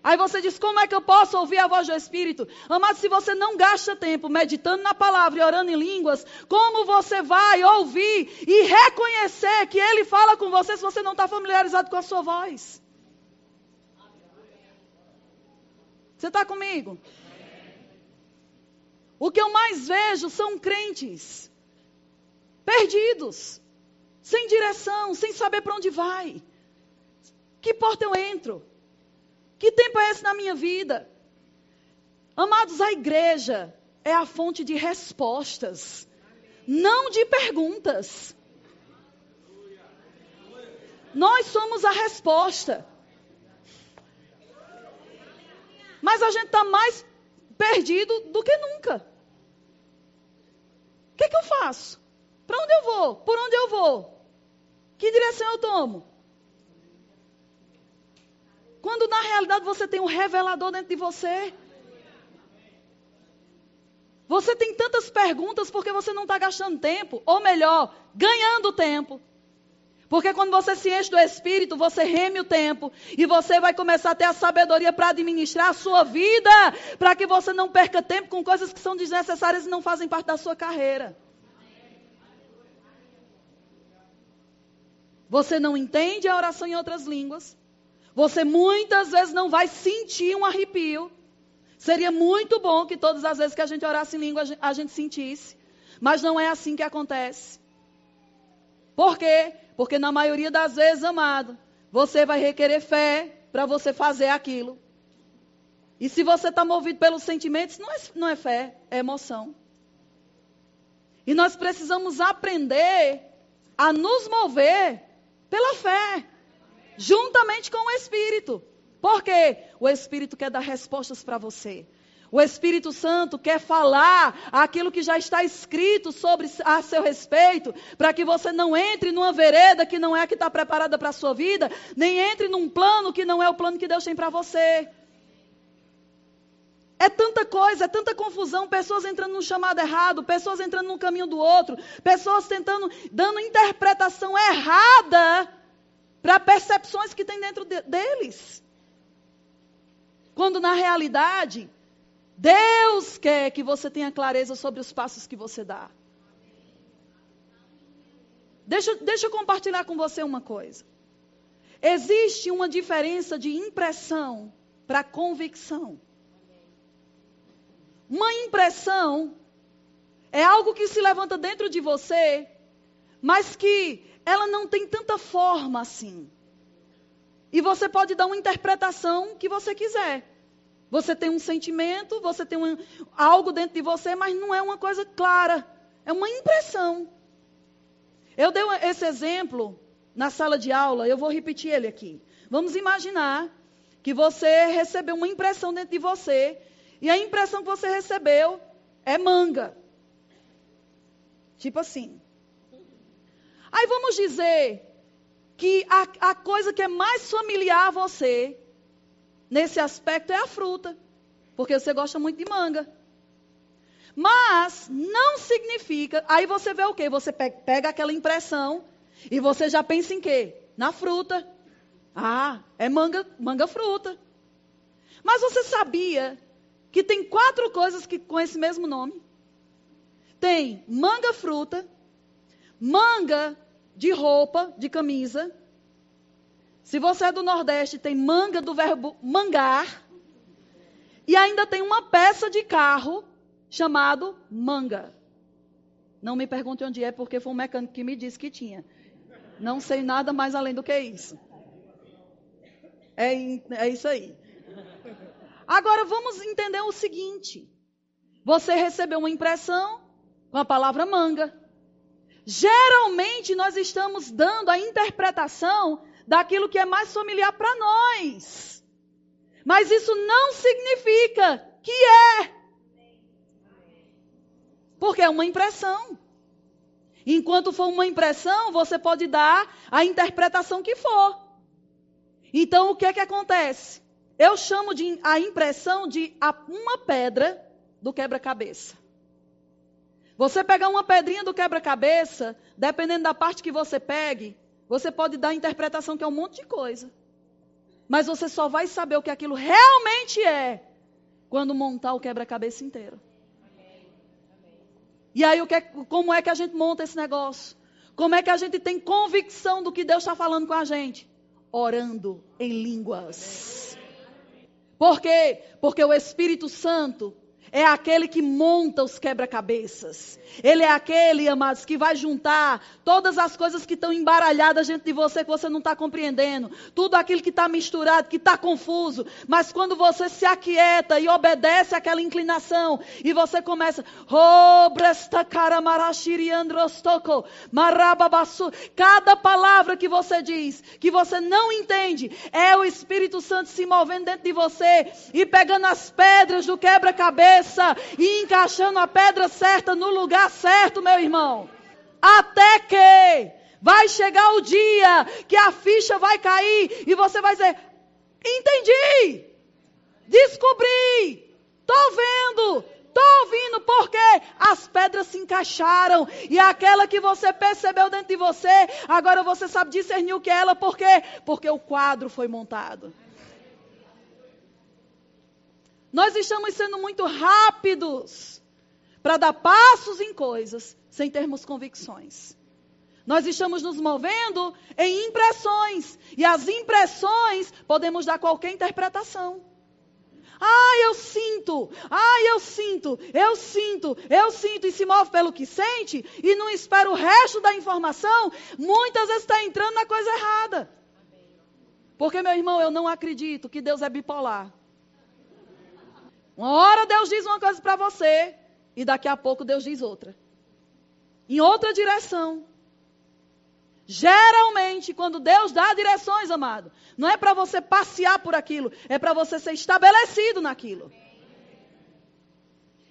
A: Aí você diz: como é que eu posso ouvir a voz do Espírito? Amado, se você não gasta tempo meditando na palavra e orando em línguas, como você vai ouvir e reconhecer que Ele fala com você se você não está familiarizado com a sua voz? Você está comigo? O que eu mais vejo são crentes perdidos, sem direção, sem saber para onde vai. Que porta eu entro? Que tempo é esse na minha vida? Amados, a igreja é a fonte de respostas, não de perguntas. Nós somos a resposta. Mas a gente está mais perdido do que nunca. O que é que eu faço? Para onde eu vou? Por onde eu vou? Que direção eu tomo? Quando na realidade você tem um revelador dentro de você. Você tem tantas perguntas porque você não está gastando tempo. Ou melhor, ganhando tempo. Porque quando você se enche do Espírito, você reme o tempo. E você vai começar a ter a sabedoria para administrar a sua vida. Para que você não perca tempo com coisas que são desnecessárias e não fazem parte da sua carreira. Você não entende a oração em outras línguas. Você muitas vezes não vai sentir um arrepio. Seria muito bom que todas as vezes que a gente orasse em língua, a gente sentisse. Mas não é assim que acontece. Por quê? Porque na maioria das vezes, amado, você vai requerer fé para você fazer aquilo. E se você está movido pelos sentimentos, não é fé, é emoção. E nós precisamos aprender a nos mover pela fé. Juntamente com o Espírito. Por quê? O Espírito quer dar respostas para você. O Espírito Santo quer falar aquilo que já está escrito a seu respeito, para que você não entre numa vereda que não é a que está preparada para a sua vida, nem entre num plano que não é o plano que Deus tem para você. É tanta coisa, é tanta confusão, pessoas entrando no chamado errado, pessoas entrando no caminho do outro, pessoas dando interpretação errada para percepções que tem dentro deles. Quando na realidade, Deus quer que você tenha clareza sobre os passos que você dá. Deixa eu compartilhar com você uma coisa. Existe uma diferença de impressão para convicção. Uma impressão é algo que se levanta dentro de você, mas que ela não tem tanta forma assim. E você pode dar uma interpretação que você quiser. Você tem um sentimento, você tem algo dentro de você, mas não é uma coisa clara. É uma impressão. Eu dei esse exemplo na sala de aula, eu vou repetir ele aqui. Vamos imaginar que você recebeu uma impressão dentro de você, e a impressão que você recebeu é manga. Tipo assim. Aí vamos dizer que a coisa que é mais familiar a você, nesse aspecto, é a fruta. Porque você gosta muito de manga. Mas não significa... Aí você vê o quê? Você pega aquela impressão e você já pensa em quê? Na fruta. Ah, é manga fruta. Mas você sabia que tem 4 coisas com esse mesmo nome? Tem manga fruta, manga de roupa, de camisa. Se você é do Nordeste, tem manga do verbo mangar. E ainda tem uma peça de carro chamado manga. Não me pergunte onde é, porque foi um mecânico que me disse que tinha. Não sei nada mais além do que isso. É isso aí. Agora vamos entender o seguinte. Você recebeu uma impressão com a palavra manga. Geralmente nós estamos dando a interpretação daquilo que é mais familiar para nós. Mas isso não significa que é. Porque é uma impressão. Enquanto for uma impressão, você pode dar a interpretação que for. Então, o que é que acontece? Eu chamo a impressão de uma pedra do quebra-cabeça. Você pegar uma pedrinha do quebra-cabeça, dependendo da parte que você pegue, você pode dar a interpretação que é um monte de coisa. Mas você só vai saber o que aquilo realmente é quando montar o quebra-cabeça inteiro. E aí, como é que a gente monta esse negócio? Como é que a gente tem convicção do que Deus está falando com a gente? Orando em línguas. Por quê? Porque o Espírito Santo é aquele que monta os quebra-cabeças. Ele é aquele, amados, que vai juntar todas as coisas que estão embaralhadas dentro de você, que você não está compreendendo. Tudo aquilo que está misturado, que está confuso. Mas quando você se aquieta e obedece àquela inclinação, e você começa... Cada palavra que você diz, que você não entende, é o Espírito Santo se movendo dentro de você e pegando as pedras do quebra-cabeça e encaixando a pedra certa no lugar certo, meu irmão. Até que vai chegar o dia que a ficha vai cair e você vai dizer: entendi, descobri, estou vendo, estou ouvindo, porque as pedras se encaixaram. E aquela que você percebeu dentro de você, agora você sabe discernir o que é ela. Por quê? Porque o quadro foi montado. Nós estamos sendo muito rápidos para dar passos em coisas sem termos convicções. Nós estamos nos movendo em impressões. E as impressões podemos dar qualquer interpretação. Eu sinto. Eu sinto. E se move pelo que sente e não espera o resto da informação. Muitas vezes está entrando na coisa errada. Porque, meu irmão, eu não acredito que Deus é bipolar. Uma hora Deus diz uma coisa para você e daqui a pouco Deus diz outra. Em outra direção. Geralmente, quando Deus dá direções, amado, não é para você passear por aquilo, é para você ser estabelecido naquilo.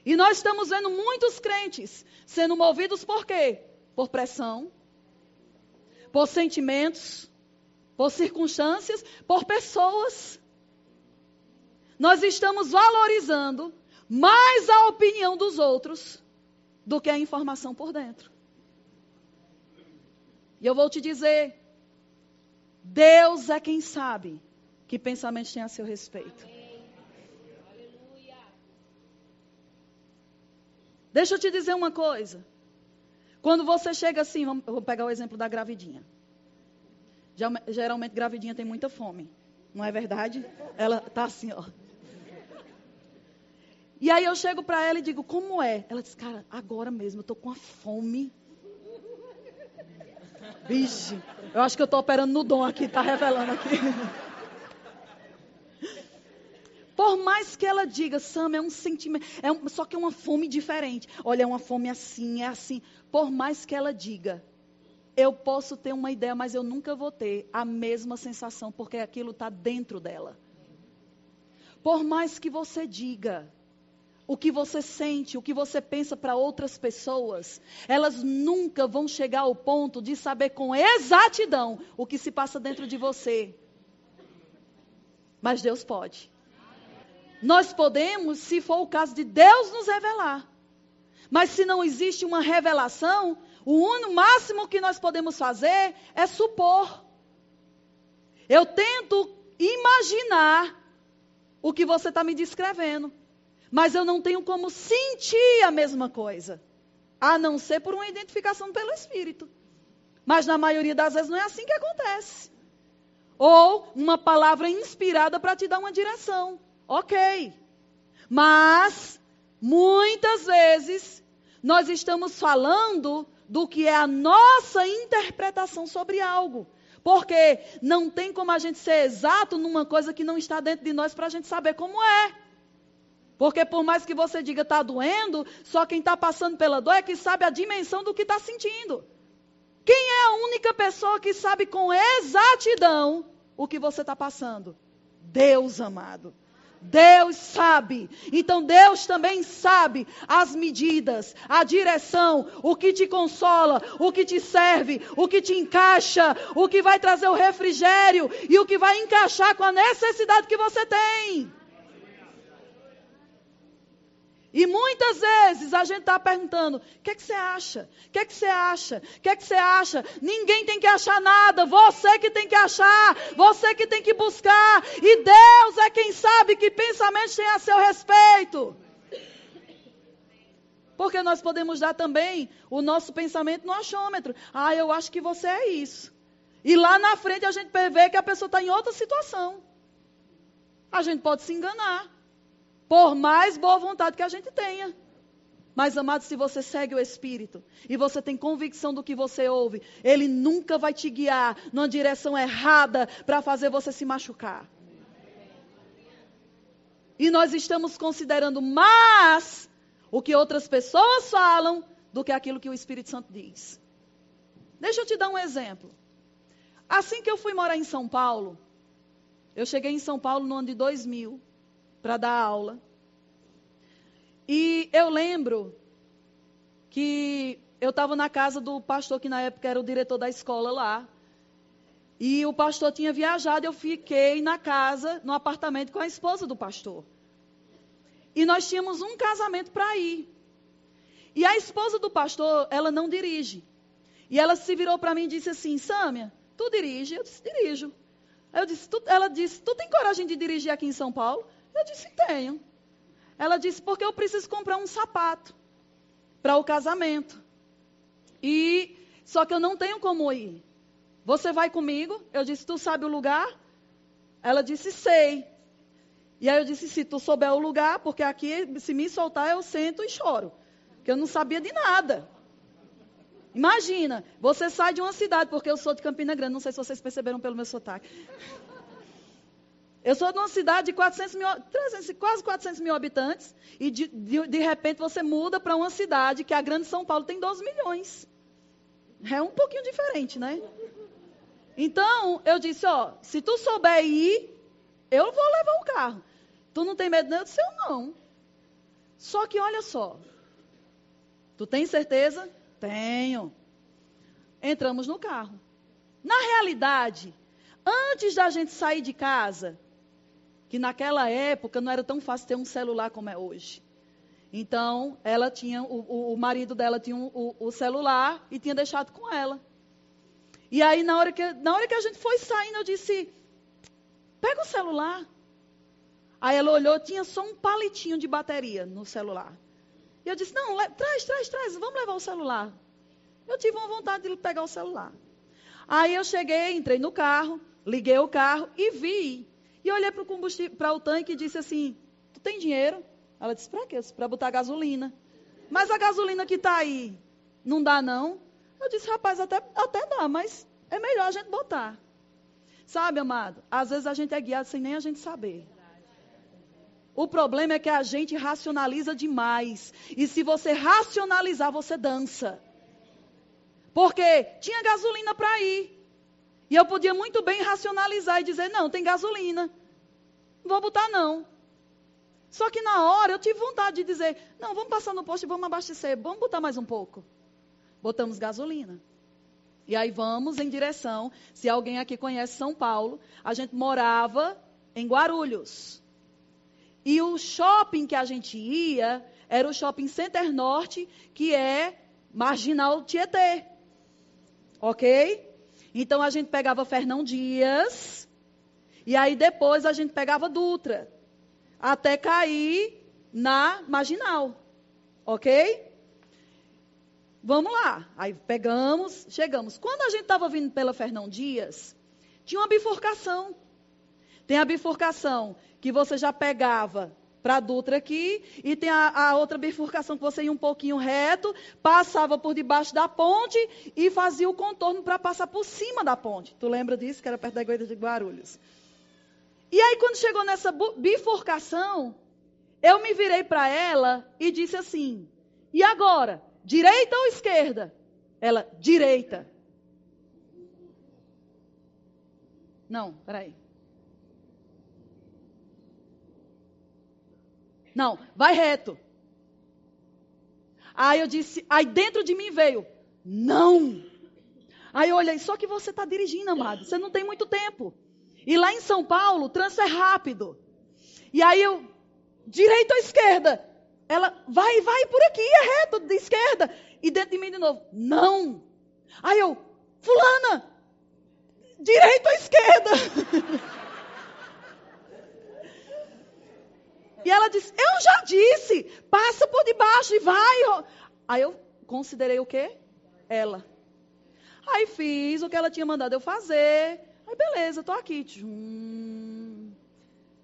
A: E nós estamos vendo muitos crentes sendo movidos por quê? Por pressão, por sentimentos, por circunstâncias, por pessoas. Nós estamos valorizando mais a opinião dos outros do que a informação por dentro. E eu vou te dizer, Deus é quem sabe que pensamentos tem a seu respeito. Deixa eu te dizer uma coisa. Quando você chega assim, eu vou pegar o exemplo da gravidinha. Geralmente gravidinha tem muita fome, não é verdade? Ela tá assim, ó. E aí eu chego para ela e digo: como é? Ela diz: cara, agora mesmo eu tô com uma fome. Vixe, eu acho que eu estou operando no dom aqui, está revelando aqui. Por mais que ela diga, Sam, é um sentimento, só que é uma fome diferente. Olha, é uma fome assim, é assim. Por mais que ela diga, eu posso ter uma ideia, mas eu nunca vou ter a mesma sensação, porque aquilo está dentro dela. Por mais que você diga o que você sente, o que você pensa para outras pessoas, elas nunca vão chegar ao ponto de saber com exatidão o que se passa dentro de você. Mas Deus pode. Nós podemos, se for o caso de Deus nos revelar. Mas se não existe uma revelação, o máximo que nós podemos fazer é supor. Eu tento imaginar o que você está me descrevendo. Mas eu não tenho como sentir a mesma coisa. A não ser por uma identificação pelo Espírito. Mas na maioria das vezes não é assim que acontece. Ou uma palavra inspirada para te dar uma direção. Ok. Mas, muitas vezes, nós estamos falando do que é a nossa interpretação sobre algo. Porque não tem como a gente ser exato numa coisa que não está dentro de nós para a gente saber como é. Porque por mais que você diga está doendo, só quem está passando pela dor é que sabe a dimensão do que está sentindo. Quem é a única pessoa que sabe com exatidão o que você está passando? Deus, amado. Deus sabe. Então Deus também sabe as medidas, a direção, o que te consola, o que te serve, o que te encaixa, o que vai trazer o refrigério e o que vai encaixar com a necessidade que você tem. E muitas vezes a gente está perguntando, o que é que você acha? O que é que você acha? O que é que você acha? Ninguém tem que achar nada, você que tem que achar, você que tem que buscar. E Deus é quem sabe que pensamentos tem a seu respeito. Porque nós podemos dar também o nosso pensamento no achômetro. Ah, eu acho que você é isso. E lá na frente a gente vê que a pessoa está em outra situação. A gente pode se enganar. Por mais boa vontade que a gente tenha. Mas, amado, se você segue o Espírito e você tem convicção do que você ouve, Ele nunca vai te guiar numa direção errada para fazer você se machucar. E nós estamos considerando mais o que outras pessoas falam do que aquilo que o Espírito Santo diz. Deixa eu te dar um exemplo. Assim que eu fui morar em São Paulo, eu cheguei em São Paulo no ano de 2000. Para dar aula. E eu lembro que eu estava na casa do pastor, que na época era o diretor da escola lá. E o pastor tinha viajado, eu fiquei na casa, no apartamento com a esposa do pastor. E nós tínhamos um casamento para ir. E a esposa do pastor, ela não dirige. E ela se virou para mim e disse assim, Sâmia, tu dirige? Eu disse, dirijo. Ela disse, tu tem coragem de dirigir aqui em São Paulo? Eu disse, tenho. Ela disse, porque eu preciso comprar um sapato para o casamento. Só que eu não tenho como ir. Você vai comigo? Eu disse, tu sabe o lugar? Ela disse, sei. E aí eu disse, se tu souber o lugar, porque aqui, se me soltar, eu sento e choro. Porque eu não sabia de nada. Imagina, você sai de uma cidade, porque eu sou de Campina Grande, não sei se vocês perceberam pelo meu sotaque. Eu sou de uma cidade de 400 mil habitantes e de repente você muda para uma cidade que a Grande São Paulo tem 12 milhões. É um pouquinho diferente, né? Então, eu disse, se tu souber ir, eu vou levar o carro. Tu não tem medo nem do seu, não. Só que olha só. Tu tem certeza? Tenho. Entramos no carro. Na realidade, antes da gente sair de casa, que naquela época não era tão fácil ter um celular como é hoje. Então, ela tinha, o marido dela tinha o celular e tinha deixado com ela. E aí, na hora que a gente foi saindo, eu disse, pega o celular. Aí ela olhou, tinha só um palitinho de bateria no celular. E eu disse, não, traz, vamos levar o celular. Eu tive uma vontade de pegar o celular. Aí eu cheguei, entrei no carro, liguei o carro e vi. E olhei para o combustível, para o tanque e disse assim, tu tem dinheiro? Ela disse, para quê? Para botar gasolina. Mas a gasolina que está aí, não dá não? Eu disse, rapaz, até dá, mas é melhor a gente botar. Sabe, amado? Às vezes a gente é guiado sem nem a gente saber. O problema é que a gente racionaliza demais. E se você racionalizar, você dança. Porque tinha gasolina para ir. E eu podia muito bem racionalizar e dizer, não, tem gasolina. Não vou botar não. Só que na hora eu tive vontade de dizer, não, vamos passar no posto e vamos abastecer. Vamos botar mais um pouco. Botamos gasolina. E aí vamos em direção, se alguém aqui conhece São Paulo, a gente morava em Guarulhos. E o shopping que a gente ia era o Shopping Center Norte, que é Marginal Tietê. Ok? Então a gente pegava Fernão Dias, e aí depois a gente pegava Dutra, até cair na Marginal. Ok? Vamos lá. Aí pegamos, chegamos. Quando a gente estava vindo pela Fernão Dias, tinha uma bifurcação. Tem a bifurcação que você já pegava para a Dutra aqui, e tem a outra bifurcação que você ia um pouquinho reto, passava por debaixo da ponte e fazia o contorno para passar por cima da ponte. Tu lembra disso? Que era perto da igreja de Guarulhos. E aí quando chegou nessa bifurcação, eu me virei para ela e disse assim, e agora? Direita ou esquerda? Ela, direita. Não, peraí. Não, vai reto. Aí eu disse, aí dentro de mim veio, não. Aí eu olhei, só que você está dirigindo, amado, você não tem muito tempo. E lá em São Paulo, o trânsito é rápido. E aí eu, direita ou esquerda? Ela, vai por aqui, é reto, de esquerda. E dentro de mim de novo, não. Aí eu, fulana, direita ou esquerda? E ela disse, eu já disse, passa por debaixo e vai. Aí eu considerei o quê? Ela. Aí fiz o que ela tinha mandado eu fazer. Aí beleza, estou aqui.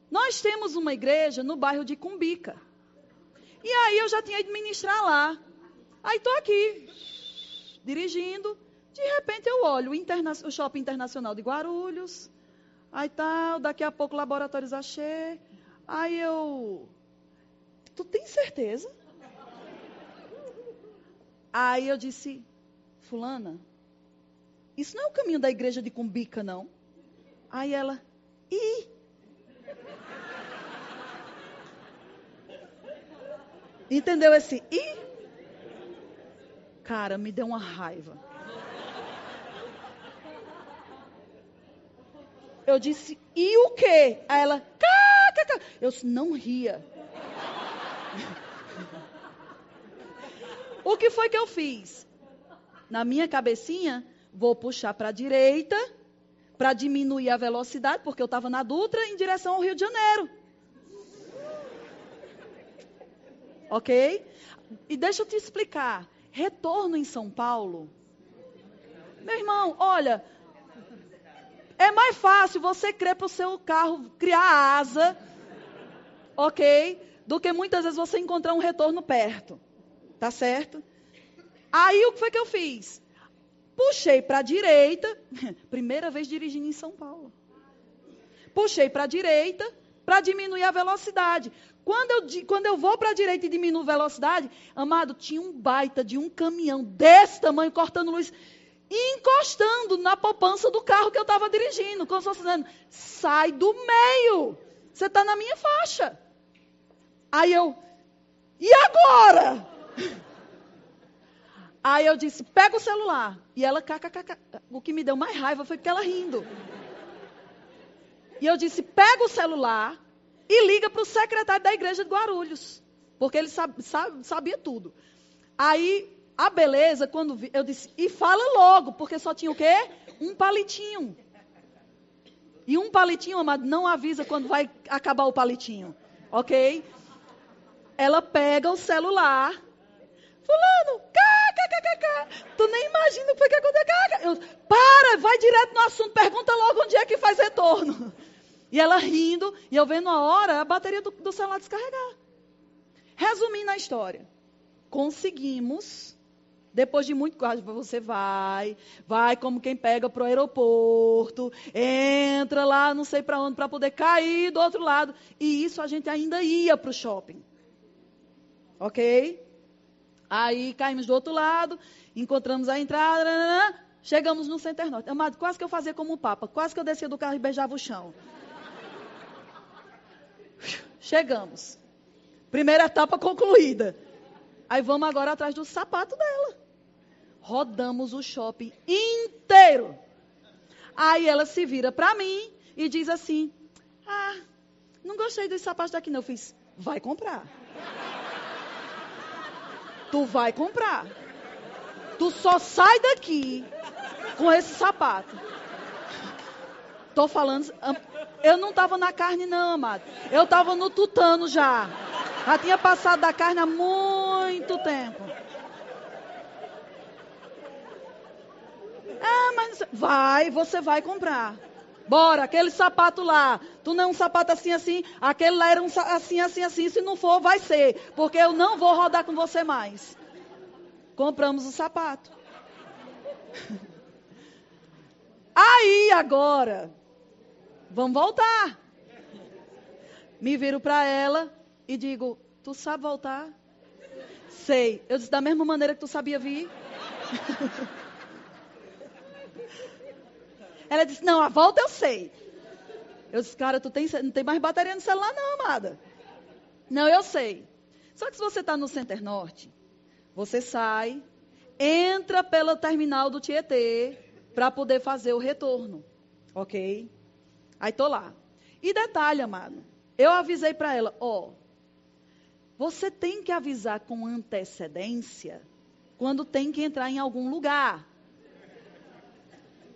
A: Nós temos uma igreja no bairro de Cumbica. E aí eu já tinha ido ministrar lá. Aí estou aqui, dirigindo. De repente eu olho o Shopping Internacional de Guarulhos. Aí tal, daqui a pouco Laboratórios Axê. Aí eu, tu tem certeza? Aí eu disse, fulana, isso não é o caminho da igreja de Cumbica, não? Aí ela, entendeu esse Cara, me deu uma raiva. Eu disse, e o quê? Aí ela, eu disse, não ria. O que foi que eu fiz? Na minha cabecinha, vou puxar para a direita, para diminuir a velocidade, porque eu estava na Dutra em direção ao Rio de Janeiro. Ok? E deixa eu te explicar. Retorno em São Paulo. Meu irmão, olha, é mais fácil você crer para o seu carro criar asa, ok? Do que muitas vezes você encontrar um retorno perto. Tá certo? Aí o que foi que eu fiz? Puxei para a direita. Primeira vez dirigindo em São Paulo. Puxei para a direita para diminuir a velocidade. Quando eu vou para a direita e diminuo a velocidade, amado, tinha um baita de um caminhão desse tamanho cortando luz e encostando na poupança do carro que eu estava dirigindo. Como se fosse dizendo, sai do meio. Você está na minha faixa. Aí eu, e agora? Aí eu disse, pega o celular. E ela, o que me deu mais raiva foi porque ela rindo. E eu disse, pega o celular e liga para o secretário da igreja de Guarulhos. Porque ele sabia tudo. Aí, a beleza, quando vi, eu disse, e fala logo, porque só tinha o quê? Um palitinho. E um palitinho, amado, não avisa quando vai acabar o palitinho. Ok? Ela pega o celular. Fulano, tu nem imagina o que foi que aconteceu. Eu, vai direto no assunto, pergunta logo onde é que faz retorno. E ela rindo, e eu vendo a hora, a bateria do celular descarregar. Resumindo a história, conseguimos Depois de muito coragem, você vai como quem pega pro aeroporto, entra lá, não sei para onde, para poder cair do outro lado. E isso a gente ainda ia pro shopping. Ok? Aí caímos do outro lado, encontramos a entrada, chegamos no Center Norte. Amado, quase que eu fazia como o Papa, quase que eu descia do carro e beijava o chão. Chegamos. Primeira etapa concluída. Aí vamos agora atrás do sapato dela. Rodamos o shopping inteiro. Aí ela se vira para mim e diz assim: não gostei desse sapato daqui não. Eu fiz: vai comprar. Tu vai comprar. Tu só sai daqui com esse sapato. Tô falando... Eu não estava na carne não, amado. Eu estava no tutano já. Já tinha passado da carne há muito tempo. Mas você vai comprar. Bora, aquele sapato lá. Tu não é um sapato assim, assim. Aquele lá era um assim, assim, assim. Se não for, vai ser. Porque eu não vou rodar com você mais. Compramos o sapato. Aí, agora, vamos voltar. Me viro para ela e digo: tu sabe voltar? Sei. Eu disse: da mesma maneira que tu sabia vir? Ela disse: não, a volta eu sei. Eu disse: cara, não tem mais bateria no celular não, amada. Não, eu sei. Só que se você está no Center Norte, você sai, entra pelo terminal do Tietê para poder fazer o retorno. Ok? Aí tô lá. E detalhe, amado. Eu avisei para ela: você tem que avisar com antecedência quando tem que entrar em algum lugar.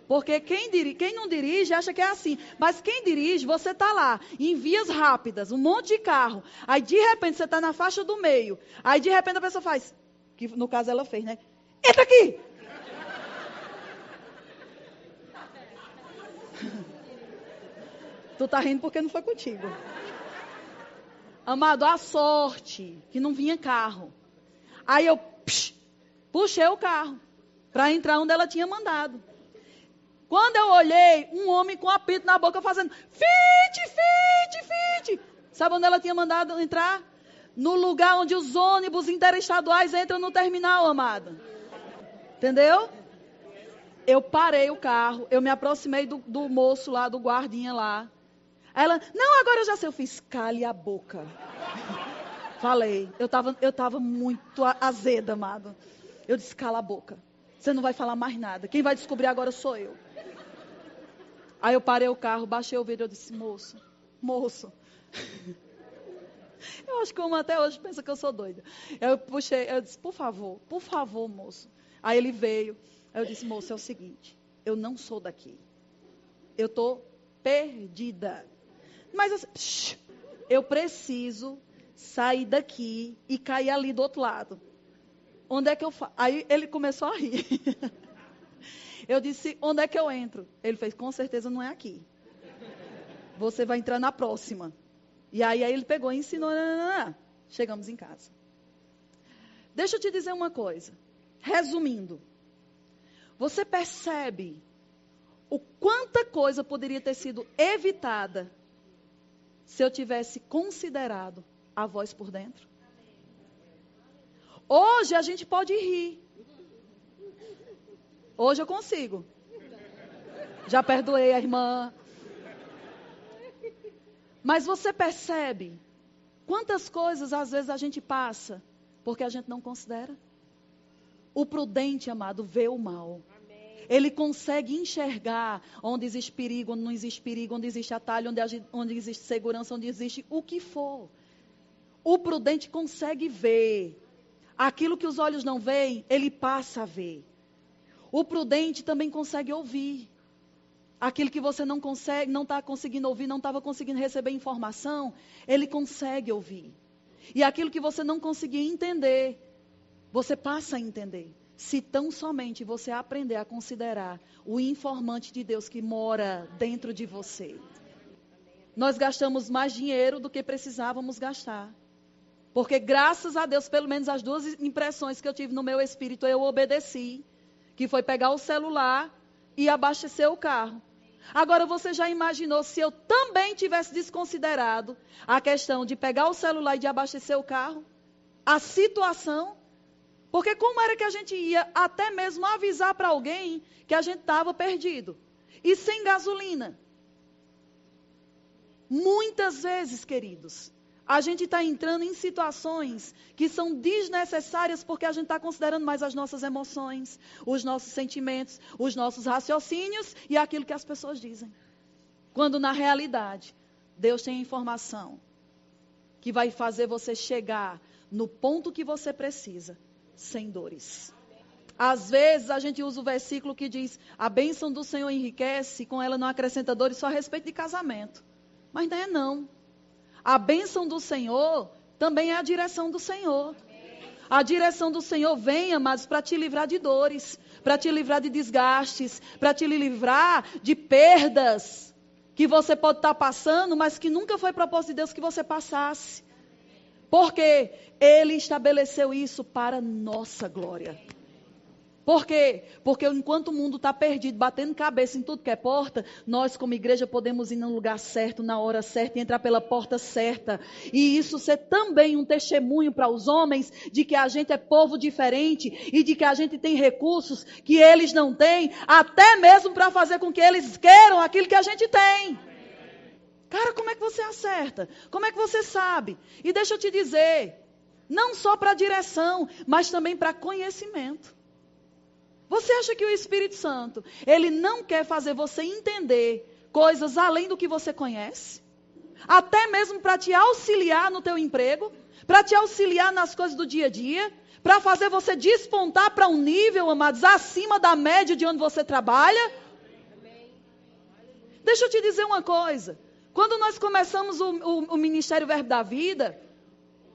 A: Porque quem não dirige acha que é assim. Mas quem dirige, você está lá, em vias rápidas, um monte de carro. Aí de repente você está na faixa do meio. Aí de repente a pessoa faz, que no caso ela fez, né? Entra aqui! Tu tá rindo porque não foi contigo. Amado, a sorte que não vinha carro. Aí eu puxei o carro para entrar onde ela tinha mandado. Quando eu olhei, um homem com apito na boca fazendo fit. Sabe onde ela tinha mandado entrar? No lugar onde os ônibus interestaduais entram no terminal, amado. Entendeu? Eu parei o carro, eu me aproximei do moço lá, do guardinha lá. Ela: não, agora eu já sei. Eu fiz: cale a boca. Falei, eu tava muito azeda, amado. Eu disse: cala a boca. Você não vai falar mais nada. Quem vai descobrir agora sou eu. Aí eu parei o carro, baixei o vidro, eu disse: moço. Eu acho que o homem até hoje pensa que eu sou doida. Eu puxei, eu disse: por favor, moço. Aí ele veio. Aí eu disse: moço, é o seguinte, eu não sou daqui. Eu estou perdida. Mas eu preciso sair daqui e cair ali do outro lado. Onde é que eu faço? Aí ele começou a rir. Eu disse: onde é que eu entro? Ele fez: com certeza não é aqui. Você vai entrar na próxima. E aí ele pegou e ensinou. Chegamos em casa. Deixa eu te dizer uma coisa. Resumindo. Você percebe o quanta coisa poderia ter sido evitada se eu tivesse considerado a voz por dentro? Hoje a gente pode rir. Hoje eu consigo. Já perdoei a irmã. Mas você percebe quantas coisas às vezes a gente passa porque a gente não considera? O prudente, amado, vê o mal. Ele consegue enxergar onde existe perigo, onde não existe perigo, onde existe atalho, onde existe segurança, onde existe o que for. O prudente consegue ver. Aquilo que os olhos não veem, ele passa a ver. O prudente também consegue ouvir. Aquilo que você não consegue, não está conseguindo ouvir, não estava conseguindo receber informação, ele consegue ouvir. E aquilo que você não conseguia entender, você passa a entender. Se tão somente você aprender a considerar o informante de Deus que mora dentro de você. Nós gastamos mais dinheiro do que precisávamos gastar. Porque graças a Deus, pelo menos as duas impressões que eu tive no meu espírito, eu obedeci. Que foi pegar o celular e abastecer o carro. Agora você já imaginou se eu também tivesse desconsiderado a questão de pegar o celular e de abastecer o carro? A situação? Porque como era que a gente ia até mesmo avisar para alguém que a gente estava perdido? E sem gasolina? Muitas vezes, queridos, a gente está entrando em situações que são desnecessárias porque a gente está considerando mais as nossas emoções, os nossos sentimentos, os nossos raciocínios e aquilo que as pessoas dizem. Quando na realidade, Deus tem informação que vai fazer você chegar no ponto que você precisa, sem dores. Às vezes a gente usa o versículo que diz: a bênção do Senhor enriquece, com ela não acrescenta dores, só a respeito de casamento. Mas não é não. A bênção do Senhor também é a direção do Senhor. A direção do Senhor vem, amados, para te livrar de dores, para te livrar de desgastes, para te livrar de perdas que você pode estar passando, mas que nunca foi propósito de Deus que você passasse. Porque Ele estabeleceu isso para nossa glória. Por quê? Porque enquanto o mundo está perdido, batendo cabeça em tudo que é porta, nós como igreja podemos ir no lugar certo, na hora certa e entrar pela porta certa. E isso ser também um testemunho para os homens de que a gente é povo diferente e de que a gente tem recursos que eles não têm, até mesmo para fazer com que eles queiram aquilo que a gente tem. Cara, como é que você acerta? Como é que você sabe? E deixa eu te dizer, não só para direção, mas também para conhecimento. Você acha que o Espírito Santo, ele não quer fazer você entender coisas além do que você conhece? Até mesmo para te auxiliar no teu emprego, para te auxiliar nas coisas do dia a dia, para fazer você despontar para um nível, amados, acima da média de onde você trabalha? Deixa eu te dizer uma coisa. Quando nós começamos o Ministério Verbo da Vida,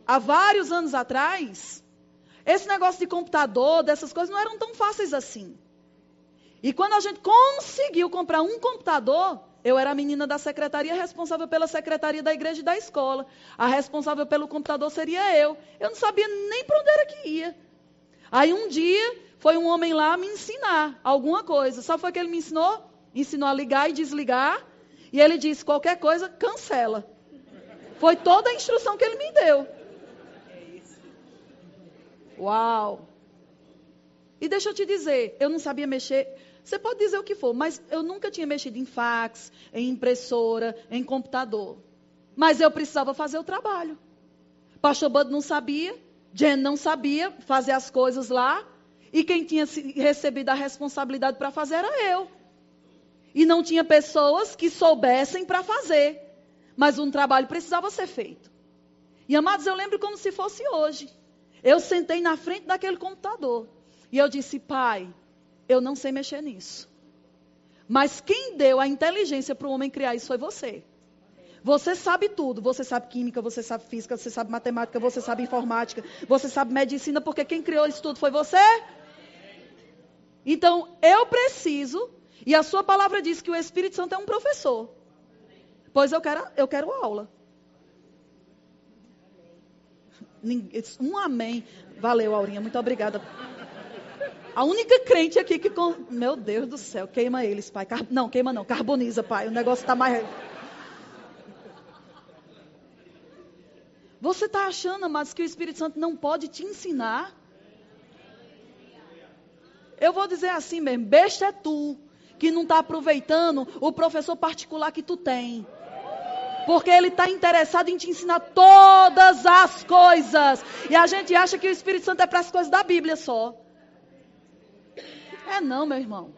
A: há vários anos atrás, esse negócio de computador, dessas coisas, não eram tão fáceis assim. E quando a gente conseguiu comprar um computador, eu era a menina da secretaria responsável pela secretaria da igreja e da escola. A responsável pelo computador seria eu. Eu não sabia nem para onde era que ia. Aí um dia, foi um homem lá me ensinar alguma coisa. Sabe o que ele me ensinou? Ensinou a ligar e desligar. E ele disse, qualquer coisa, cancela. Foi toda a instrução que ele me deu. Uau! E deixa eu te dizer, eu não sabia mexer, você pode dizer o que for, mas eu nunca tinha mexido em fax, em impressora, em computador. Mas eu precisava fazer o trabalho. Pastor Bud não sabia, Jen não sabia fazer as coisas lá, e quem tinha recebido a responsabilidade para fazer era eu. E não tinha pessoas que soubessem para fazer, mas um trabalho precisava ser feito. E amados, eu lembro como se fosse hoje. Eu sentei na frente daquele computador. E eu disse, pai, eu não sei mexer nisso. Mas quem deu a inteligência para o homem criar isso foi você. Você sabe tudo. Você sabe química, você sabe física, você sabe matemática, você sabe informática, você sabe medicina, porque quem criou isso tudo foi você. Então, eu preciso, e a sua palavra diz que o Espírito Santo é um professor. Pois eu quero aula. Um amém. Valeu, Aurinha, muito obrigada. A única crente aqui que... Meu Deus do céu, queima eles, pai. Não, queima não, carboniza, pai. O negócio está mais... Você está achando, amados, que o Espírito Santo não pode te ensinar? Eu vou dizer assim mesmo, besta é tu, que não está aproveitando o professor particular que tu tem. Porque ele está interessado em te ensinar todas as coisas. E a gente acha que o Espírito Santo é para as coisas da Bíblia só. É não, meu irmão.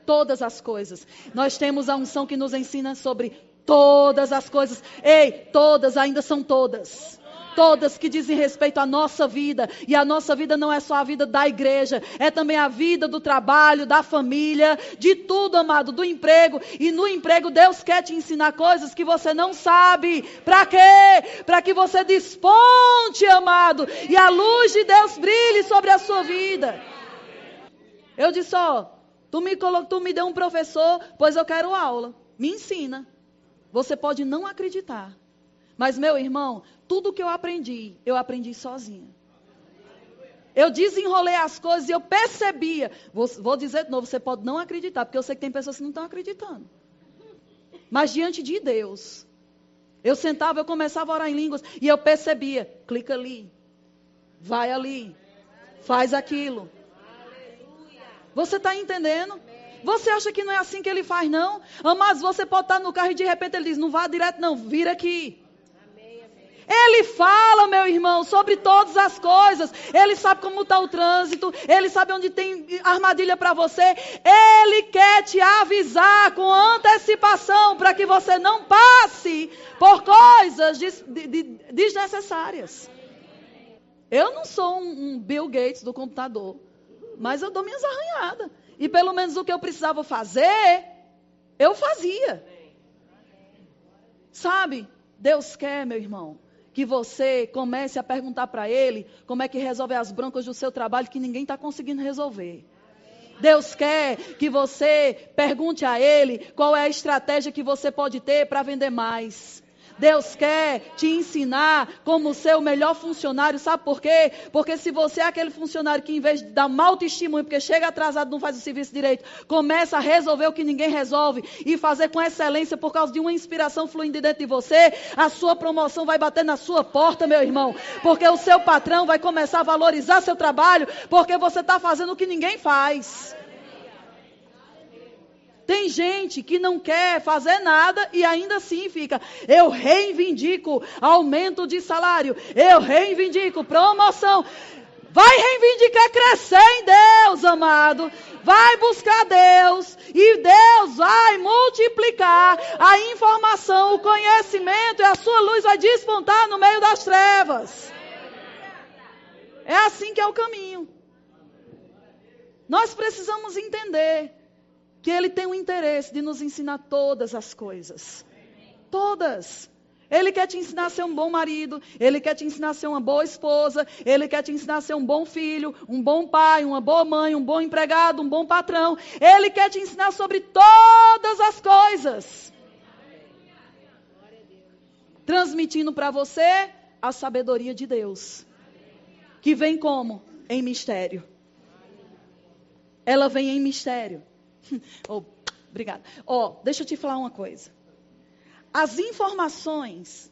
A: Todas as coisas. Nós temos a unção que nos ensina sobre todas as coisas. Ei, todas, ainda são todas. Todas que dizem respeito à nossa vida. E a nossa vida não é só a vida da igreja. É também a vida do trabalho, da família, de tudo, amado, do emprego. E no emprego Deus quer te ensinar coisas que você não sabe. Para quê? Para que você desponte, amado. E a luz de Deus brilhe sobre a sua vida. Eu disse, tu me deu um professor, pois eu quero aula. Me ensina. Você pode não acreditar. Mas, meu irmão, tudo que eu aprendi sozinha. Eu desenrolei as coisas e eu percebia. Vou dizer de novo, você pode não acreditar, porque eu sei que tem pessoas que não estão acreditando. Mas diante de Deus, eu sentava, eu começava a orar em línguas e eu percebia, clica ali, vai ali, faz aquilo. Você está entendendo? Você acha que não é assim que ele faz, não? Mas você pode estar no carro e de repente ele diz, não vá direto não, vira aqui. Ele fala, meu irmão, sobre todas as coisas. Ele sabe como está o trânsito. Ele sabe onde tem armadilha para você. Ele quer te avisar com antecipação para que você não passe por coisas desnecessárias. Eu não sou um Bill Gates do computador, mas eu dou minhas arranhadas. E pelo menos o que eu precisava fazer, eu fazia. Sabe? Deus quer, meu irmão, que você comece a perguntar para Ele como é que resolve as broncas do seu trabalho que ninguém está conseguindo resolver. Deus quer que você pergunte a Ele qual é a estratégia que você pode ter para vender mais. Deus quer te ensinar como ser o melhor funcionário. Sabe por quê? Porque se você é aquele funcionário que em vez de dar mau testemunho, porque chega atrasado, não faz o serviço direito, começa a resolver o que ninguém resolve e fazer com excelência por causa de uma inspiração fluindo dentro de você, a sua promoção vai bater na sua porta, meu irmão. Porque o seu patrão vai começar a valorizar seu trabalho, porque você está fazendo o que ninguém faz. Tem gente que não quer fazer nada e ainda assim fica, eu reivindico aumento de salário, eu reivindico promoção. Vai reivindicar crescer em Deus, amado. Vai buscar Deus e Deus vai multiplicar a informação, o conhecimento e a sua luz vai despontar no meio das trevas. É assim que é o caminho. Nós precisamos entender que Ele tem o interesse de nos ensinar todas as coisas. Todas. Ele quer te ensinar a ser um bom marido. Ele quer te ensinar a ser uma boa esposa. Ele quer te ensinar a ser um bom filho, um bom pai, uma boa mãe, um bom empregado, um bom patrão. Ele quer te ensinar sobre todas as coisas. Transmitindo para você a sabedoria de Deus. Que vem como? Em mistério. Ela vem em mistério. Obrigada. Deixa eu te falar uma coisa. As informações,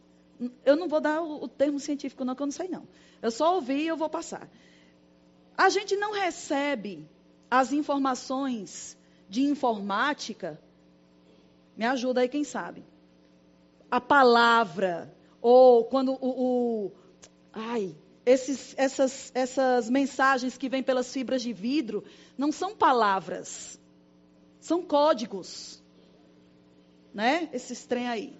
A: eu não vou dar o termo científico não, que eu não sei não. Eu só ouvi e eu vou passar. A gente não recebe as informações de informática, me ajuda aí quem sabe. A palavra, ou quando essas mensagens que vêm pelas fibras de vidro, não são palavras. São códigos, né? Esses trem aí.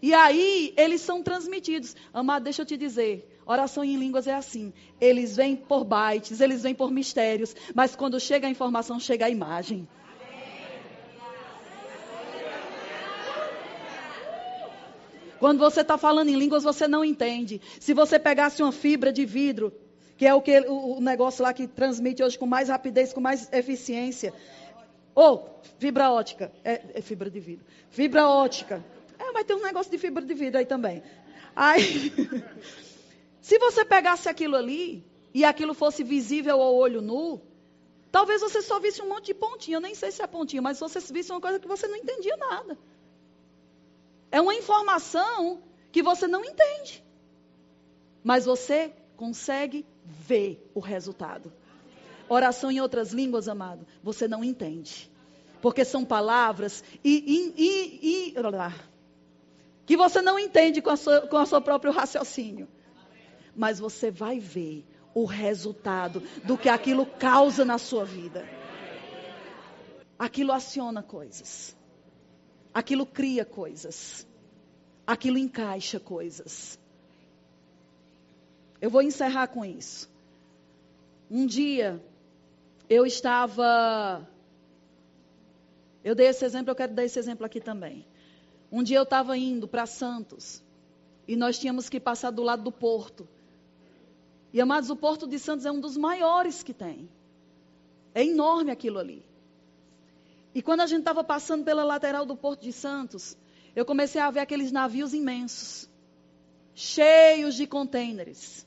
A: E aí, eles são transmitidos. Amado, deixa eu te dizer, oração em línguas é assim. Eles vêm por bytes, eles vêm por mistérios. Mas quando chega a informação, chega a imagem. Quando você está falando em línguas, você não entende. Se você pegasse uma fibra de vidro, que é o negócio lá que transmite hoje com mais rapidez, com mais eficiência. Fibra ótica. É fibra de vidro. Fibra ótica. Vai ter um negócio de fibra de vidro aí também. Aí, se você pegasse aquilo ali, e aquilo fosse visível ao olho nu, talvez você só visse um monte de pontinha. Eu nem sei se é pontinha, mas você visse uma coisa que você não entendia nada. É uma informação que você não entende. Mas você consegue ver o resultado. Oração em outras línguas, amado, você não entende. Porque são palavras que você não entende com o seu próprio raciocínio. Mas você vai ver o resultado do que aquilo causa na sua vida. Aquilo aciona coisas. Aquilo cria coisas. Aquilo encaixa coisas. Eu vou encerrar com isso. Um dia, eu dei esse exemplo, eu quero dar esse exemplo aqui também. Um dia eu estava indo para Santos, e nós tínhamos que passar do lado do porto. E, amados, o Porto de Santos é um dos maiores que tem. É enorme aquilo ali. E quando a gente estava passando pela lateral do Porto de Santos, eu comecei a ver aqueles navios imensos. cheios de contêineres.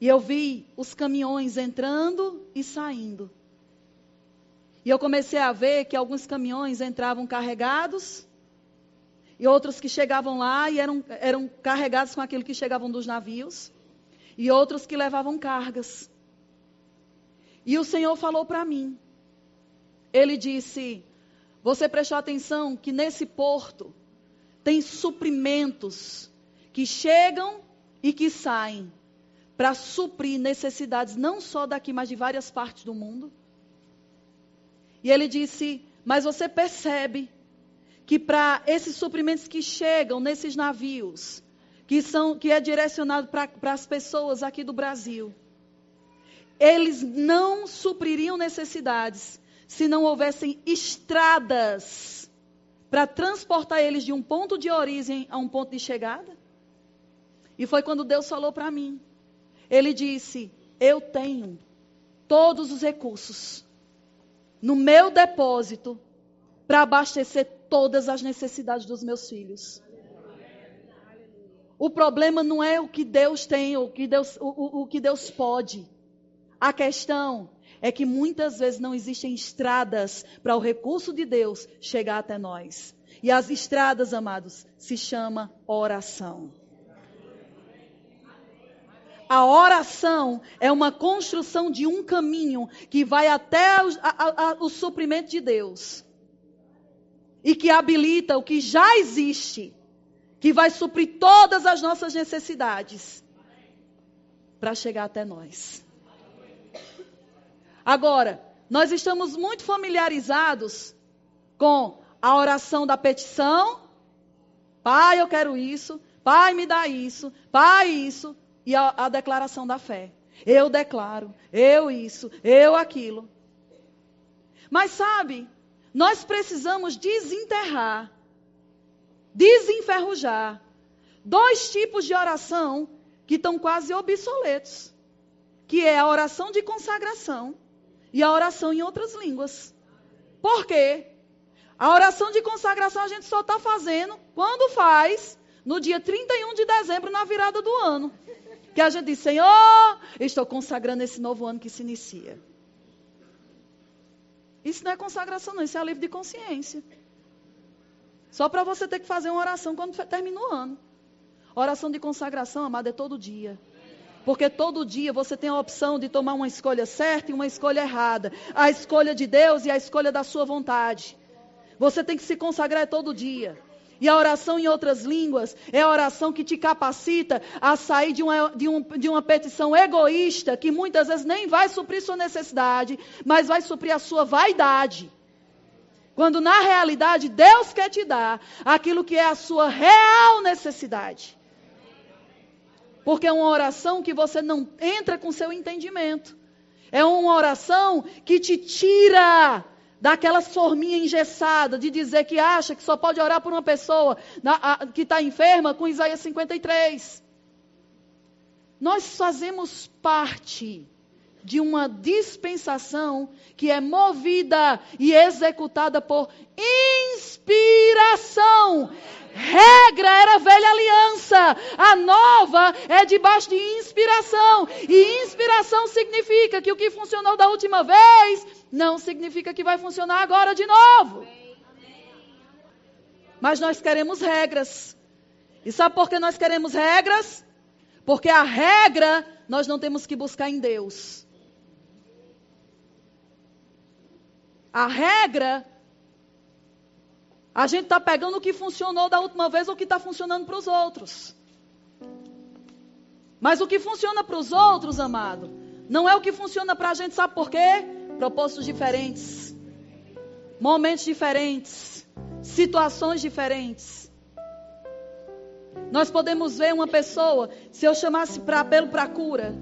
A: E eu vi os caminhões entrando e saindo. E eu comecei a ver que alguns caminhões entravam carregados e outros que chegavam lá e eram carregados com aquilo que chegavam dos navios. E outros que levavam cargas. E o Senhor falou para mim. Ele disse, você prestou atenção que nesse porto tem suprimentos que chegam e que saem para suprir necessidades não só daqui, mas de várias partes do mundo. E ele disse, mas você percebe que para esses suprimentos que chegam nesses navios, que é direcionado para as pessoas aqui do Brasil, eles não supririam necessidades se não houvessem estradas para transportar eles de um ponto de origem a um ponto de chegada? E foi quando Deus falou para mim. Ele disse, eu tenho todos os recursos no meu depósito para abastecer todas as necessidades dos meus filhos. O problema não é o que Deus tem, o que Deus pode. A questão é que muitas vezes não existem estradas para o recurso de Deus chegar até nós. E as estradas, amados, se chama oração. A oração é uma construção de um caminho que vai até o suprimento de Deus. E que habilita o que já existe, que vai suprir todas as nossas necessidades para chegar até nós. Agora, nós estamos muito familiarizados com a oração da petição. Pai, eu quero isso. Pai, me dá isso. Pai, isso. E a declaração da fé. Eu declaro, eu isso, eu aquilo. Mas sabe, nós precisamos desenterrar, desenferrujar 2 tipos de oração que estão quase obsoletos. Que é a oração de consagração e a oração em outras línguas. Por quê? A oração de consagração a gente só está fazendo quando faz no dia 31 de dezembro, na virada do ano. Que a gente diz, Senhor, estou consagrando esse novo ano que se inicia. Isso não é consagração não, isso é alívio de consciência. Só para você ter que fazer uma oração quando termina o ano. Oração de consagração, amado, é todo dia. Porque todo dia você tem a opção de tomar uma escolha certa e uma escolha errada. A escolha de Deus e a escolha da sua vontade. Você tem que se consagrar todo dia. E a oração em outras línguas é a oração que te capacita a sair de uma petição egoísta, que muitas vezes nem vai suprir sua necessidade, mas vai suprir a sua vaidade. Quando na realidade Deus quer te dar aquilo que é a sua real necessidade. Porque é uma oração que você não entra com seu entendimento. É uma oração que te tira daquela forminha engessada de dizer que acha que só pode orar por uma pessoa que está enferma com Isaías 53. Nós fazemos parte de uma dispensação que é movida e executada por inspiração. Regra era a velha aliança, a nova é debaixo de inspiração. E inspiração significa que o que funcionou da última vez não significa que vai funcionar agora de novo. Mas nós queremos regras. E sabe por que nós queremos regras? Porque a regra nós não temos que buscar em Deus. A regra, a gente está pegando o que funcionou da última vez ou o que está funcionando para os outros. Mas o que funciona para os outros, amado, não é o que funciona para a gente, sabe por quê? Propósitos diferentes, momentos diferentes, situações diferentes. Nós podemos ver uma pessoa, se eu chamasse para apelo para cura,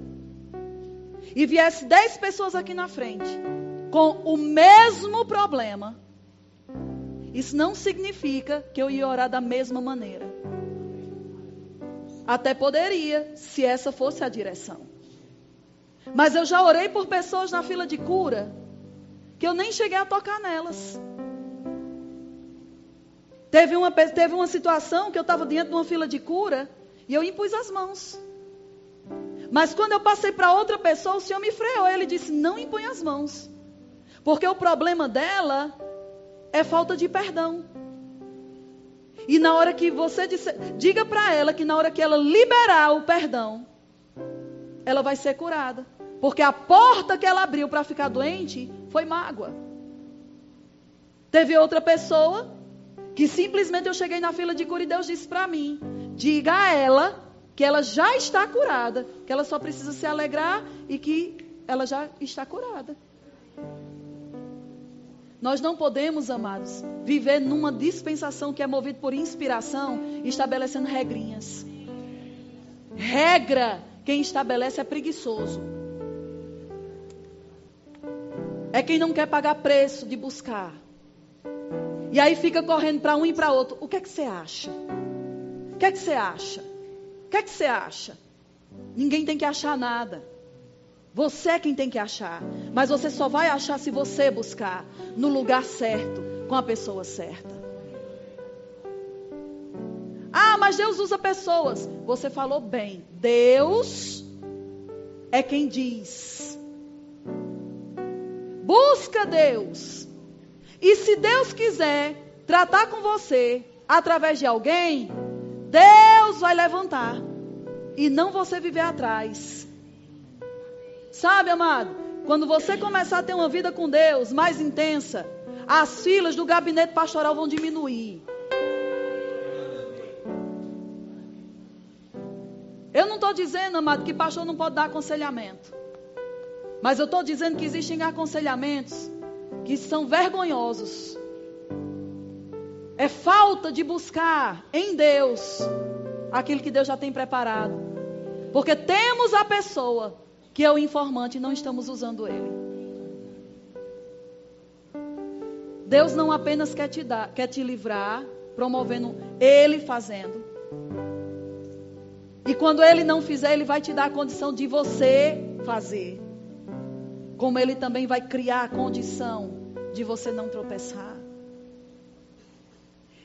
A: e viesse 10 pessoas aqui na frente, com o mesmo problema, isso não significa que eu ia orar da mesma maneira. Até poderia, se essa fosse a direção. Mas eu já orei por pessoas na fila de cura, que eu nem cheguei a tocar nelas. Teve uma situação que eu estava dentro de uma fila de cura, E eu impus as mãos. Mas quando eu passei para outra pessoa, o Senhor me freou. Ele disse, não impõe as mãos. Porque o problema dela é falta de perdão. E na hora que você disser, diga para ela que na hora que ela liberar o perdão, ela vai ser curada. Porque a porta que ela abriu para ficar doente foi mágoa. Teve outra pessoa que simplesmente eu cheguei na fila de cura e Deus disse para mim, diga a ela que ela já está curada, que ela só precisa se alegrar e que ela já está curada. Nós não podemos, amados, viver numa dispensação que é movida por inspiração, estabelecendo regrinhas. Regra, quem estabelece é preguiçoso. É quem não quer pagar preço de buscar. E aí fica correndo para um e para outro. O que é que você acha? O que é que você acha? O que é que você acha? Ninguém tem que achar nada. Você é quem tem que achar. Mas você só vai achar se você buscar no lugar certo, com a pessoa certa. Ah, mas Deus usa pessoas. Você falou bem. Deus é quem diz. Busca Deus. E se Deus quiser tratar com você através de alguém, Deus vai levantar. E não você viver atrás. Sabe, amado? Quando você começar a ter uma vida com Deus mais intensa, as filas do gabinete pastoral vão diminuir. Eu não estou dizendo, amado, que pastor não pode dar aconselhamento. Mas eu estou dizendo que existem aconselhamentos que são vergonhosos. É falta de buscar em Deus aquilo que Deus já tem preparado. Porque temos a pessoa que é o informante e não estamos usando ele. Deus não apenas quer te livrar, promovendo ele fazendo. E quando ele não fizer, ele vai te dar a condição de você fazer. Como ele também vai criar a condição de você não tropeçar.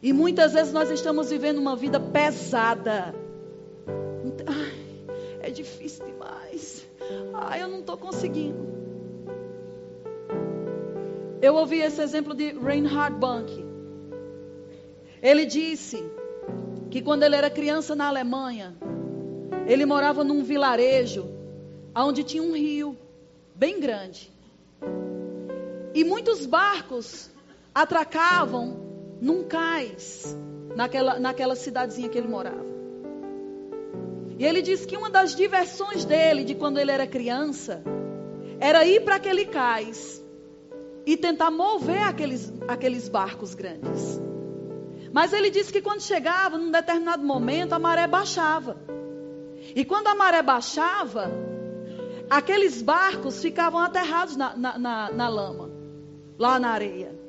A: E muitas vezes nós estamos vivendo uma vida pesada. Ai, é difícil demais. Ai, eu não estou conseguindo. Eu ouvi esse exemplo de Reinhard Bonnke. Ele disse que quando ele era criança na Alemanha, ele morava num vilarejo onde tinha um rio bem grande. E muitos barcos atracavam num cais, naquela cidadezinha que ele morava. E ele disse que uma das diversões dele, de quando ele era criança, era ir para aquele cais e tentar mover aqueles barcos grandes. Mas ele disse que quando chegava, num determinado momento, a maré baixava. E quando a maré baixava, aqueles barcos ficavam aterrados na lama, lá na areia.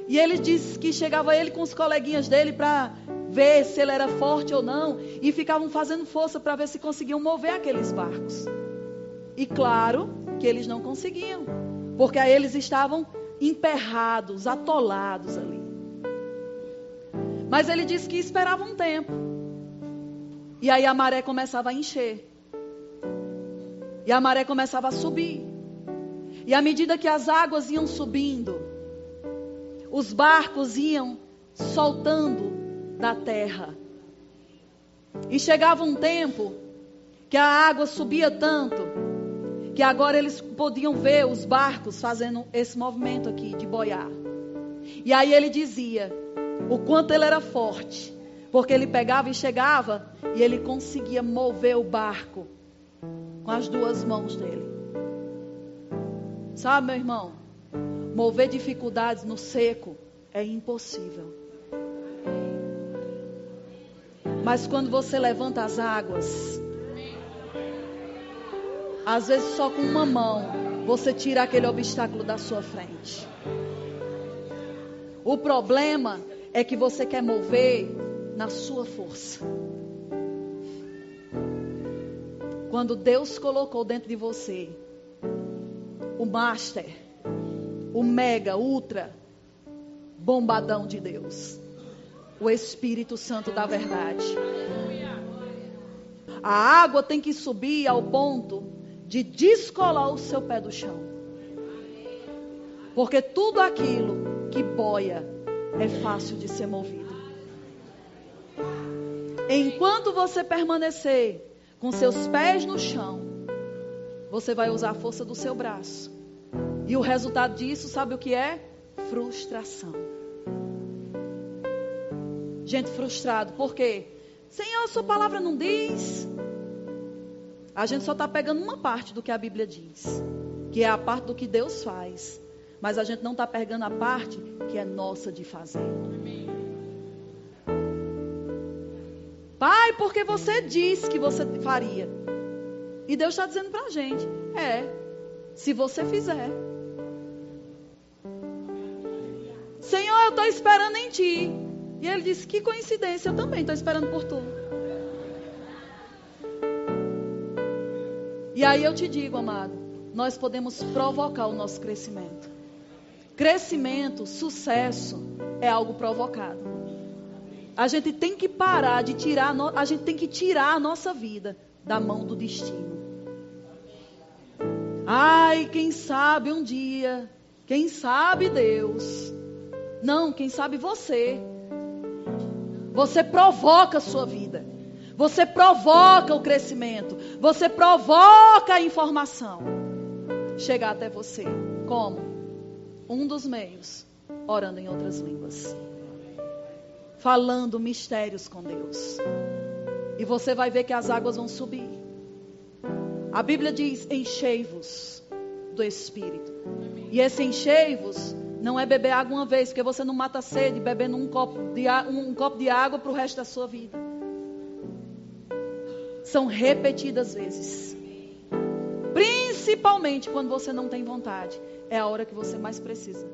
A: E ele disse que chegava ele com os coleguinhas dele para ver se ele era forte ou não. E ficavam fazendo força para ver se conseguiam mover aqueles barcos. E claro que eles não conseguiam. Porque aí eles estavam emperrados, atolados ali. Mas ele disse que esperava um tempo. E aí a maré começava a encher. E a maré começava a subir. E à medida que as águas iam subindo, os barcos iam soltando da terra. E chegava um tempo que a água subia tanto, que agora eles podiam ver os barcos fazendo esse movimento aqui de boiar. E aí ele dizia o quanto ele era forte, porque ele pegava e chegava e ele conseguia mover o barco com as duas mãos dele. Sabe, meu irmão, mover dificuldades no seco é impossível. Mas quando você levanta as águas, às vezes só com uma mão você tira aquele obstáculo da sua frente. O problema é que você quer mover na sua força. Quando Deus colocou dentro de você o master, o mega, ultra bombadão de Deus, o Espírito Santo da verdade. A água tem que subir ao ponto de descolar o seu pé do chão. Porque tudo aquilo que boia é fácil de ser movido. Enquanto você permanecer com seus pés no chão, você vai usar a força do seu braço. E o resultado disso, sabe o que é? Frustração. Gente frustrado, por quê? Senhor, sua palavra não diz. A gente só está pegando uma parte do que a Bíblia diz, que é a parte do que Deus faz. Mas a gente não está pegando a parte que é nossa de fazer. Pai, porque você disse que você faria. E Deus está dizendo para a gente, se você fizer. Senhor, eu estou esperando em ti. E ele disse, que coincidência, eu também estou esperando por tu. E aí eu te digo, amado, nós podemos provocar o nosso crescimento. Crescimento, sucesso, é algo provocado. A gente tem que parar de tirar, a gente tem que tirar a nossa vida da mão do destino. Ai, quem sabe um dia, quem sabe Deus. Não, quem sabe você. Você provoca a sua vida. Você provoca o crescimento. Você provoca a informação chegar até você. Como? Um dos meios, orando em outras línguas. Falando mistérios com Deus. E você vai ver que as águas vão subir. A Bíblia diz, enchei-vos do Espírito. E esse enchei-vos não é beber água uma vez, porque você não mata a sede bebendo um copo de água para o resto da sua vida. São repetidas vezes. Principalmente quando você não tem vontade. É a hora que você mais precisa.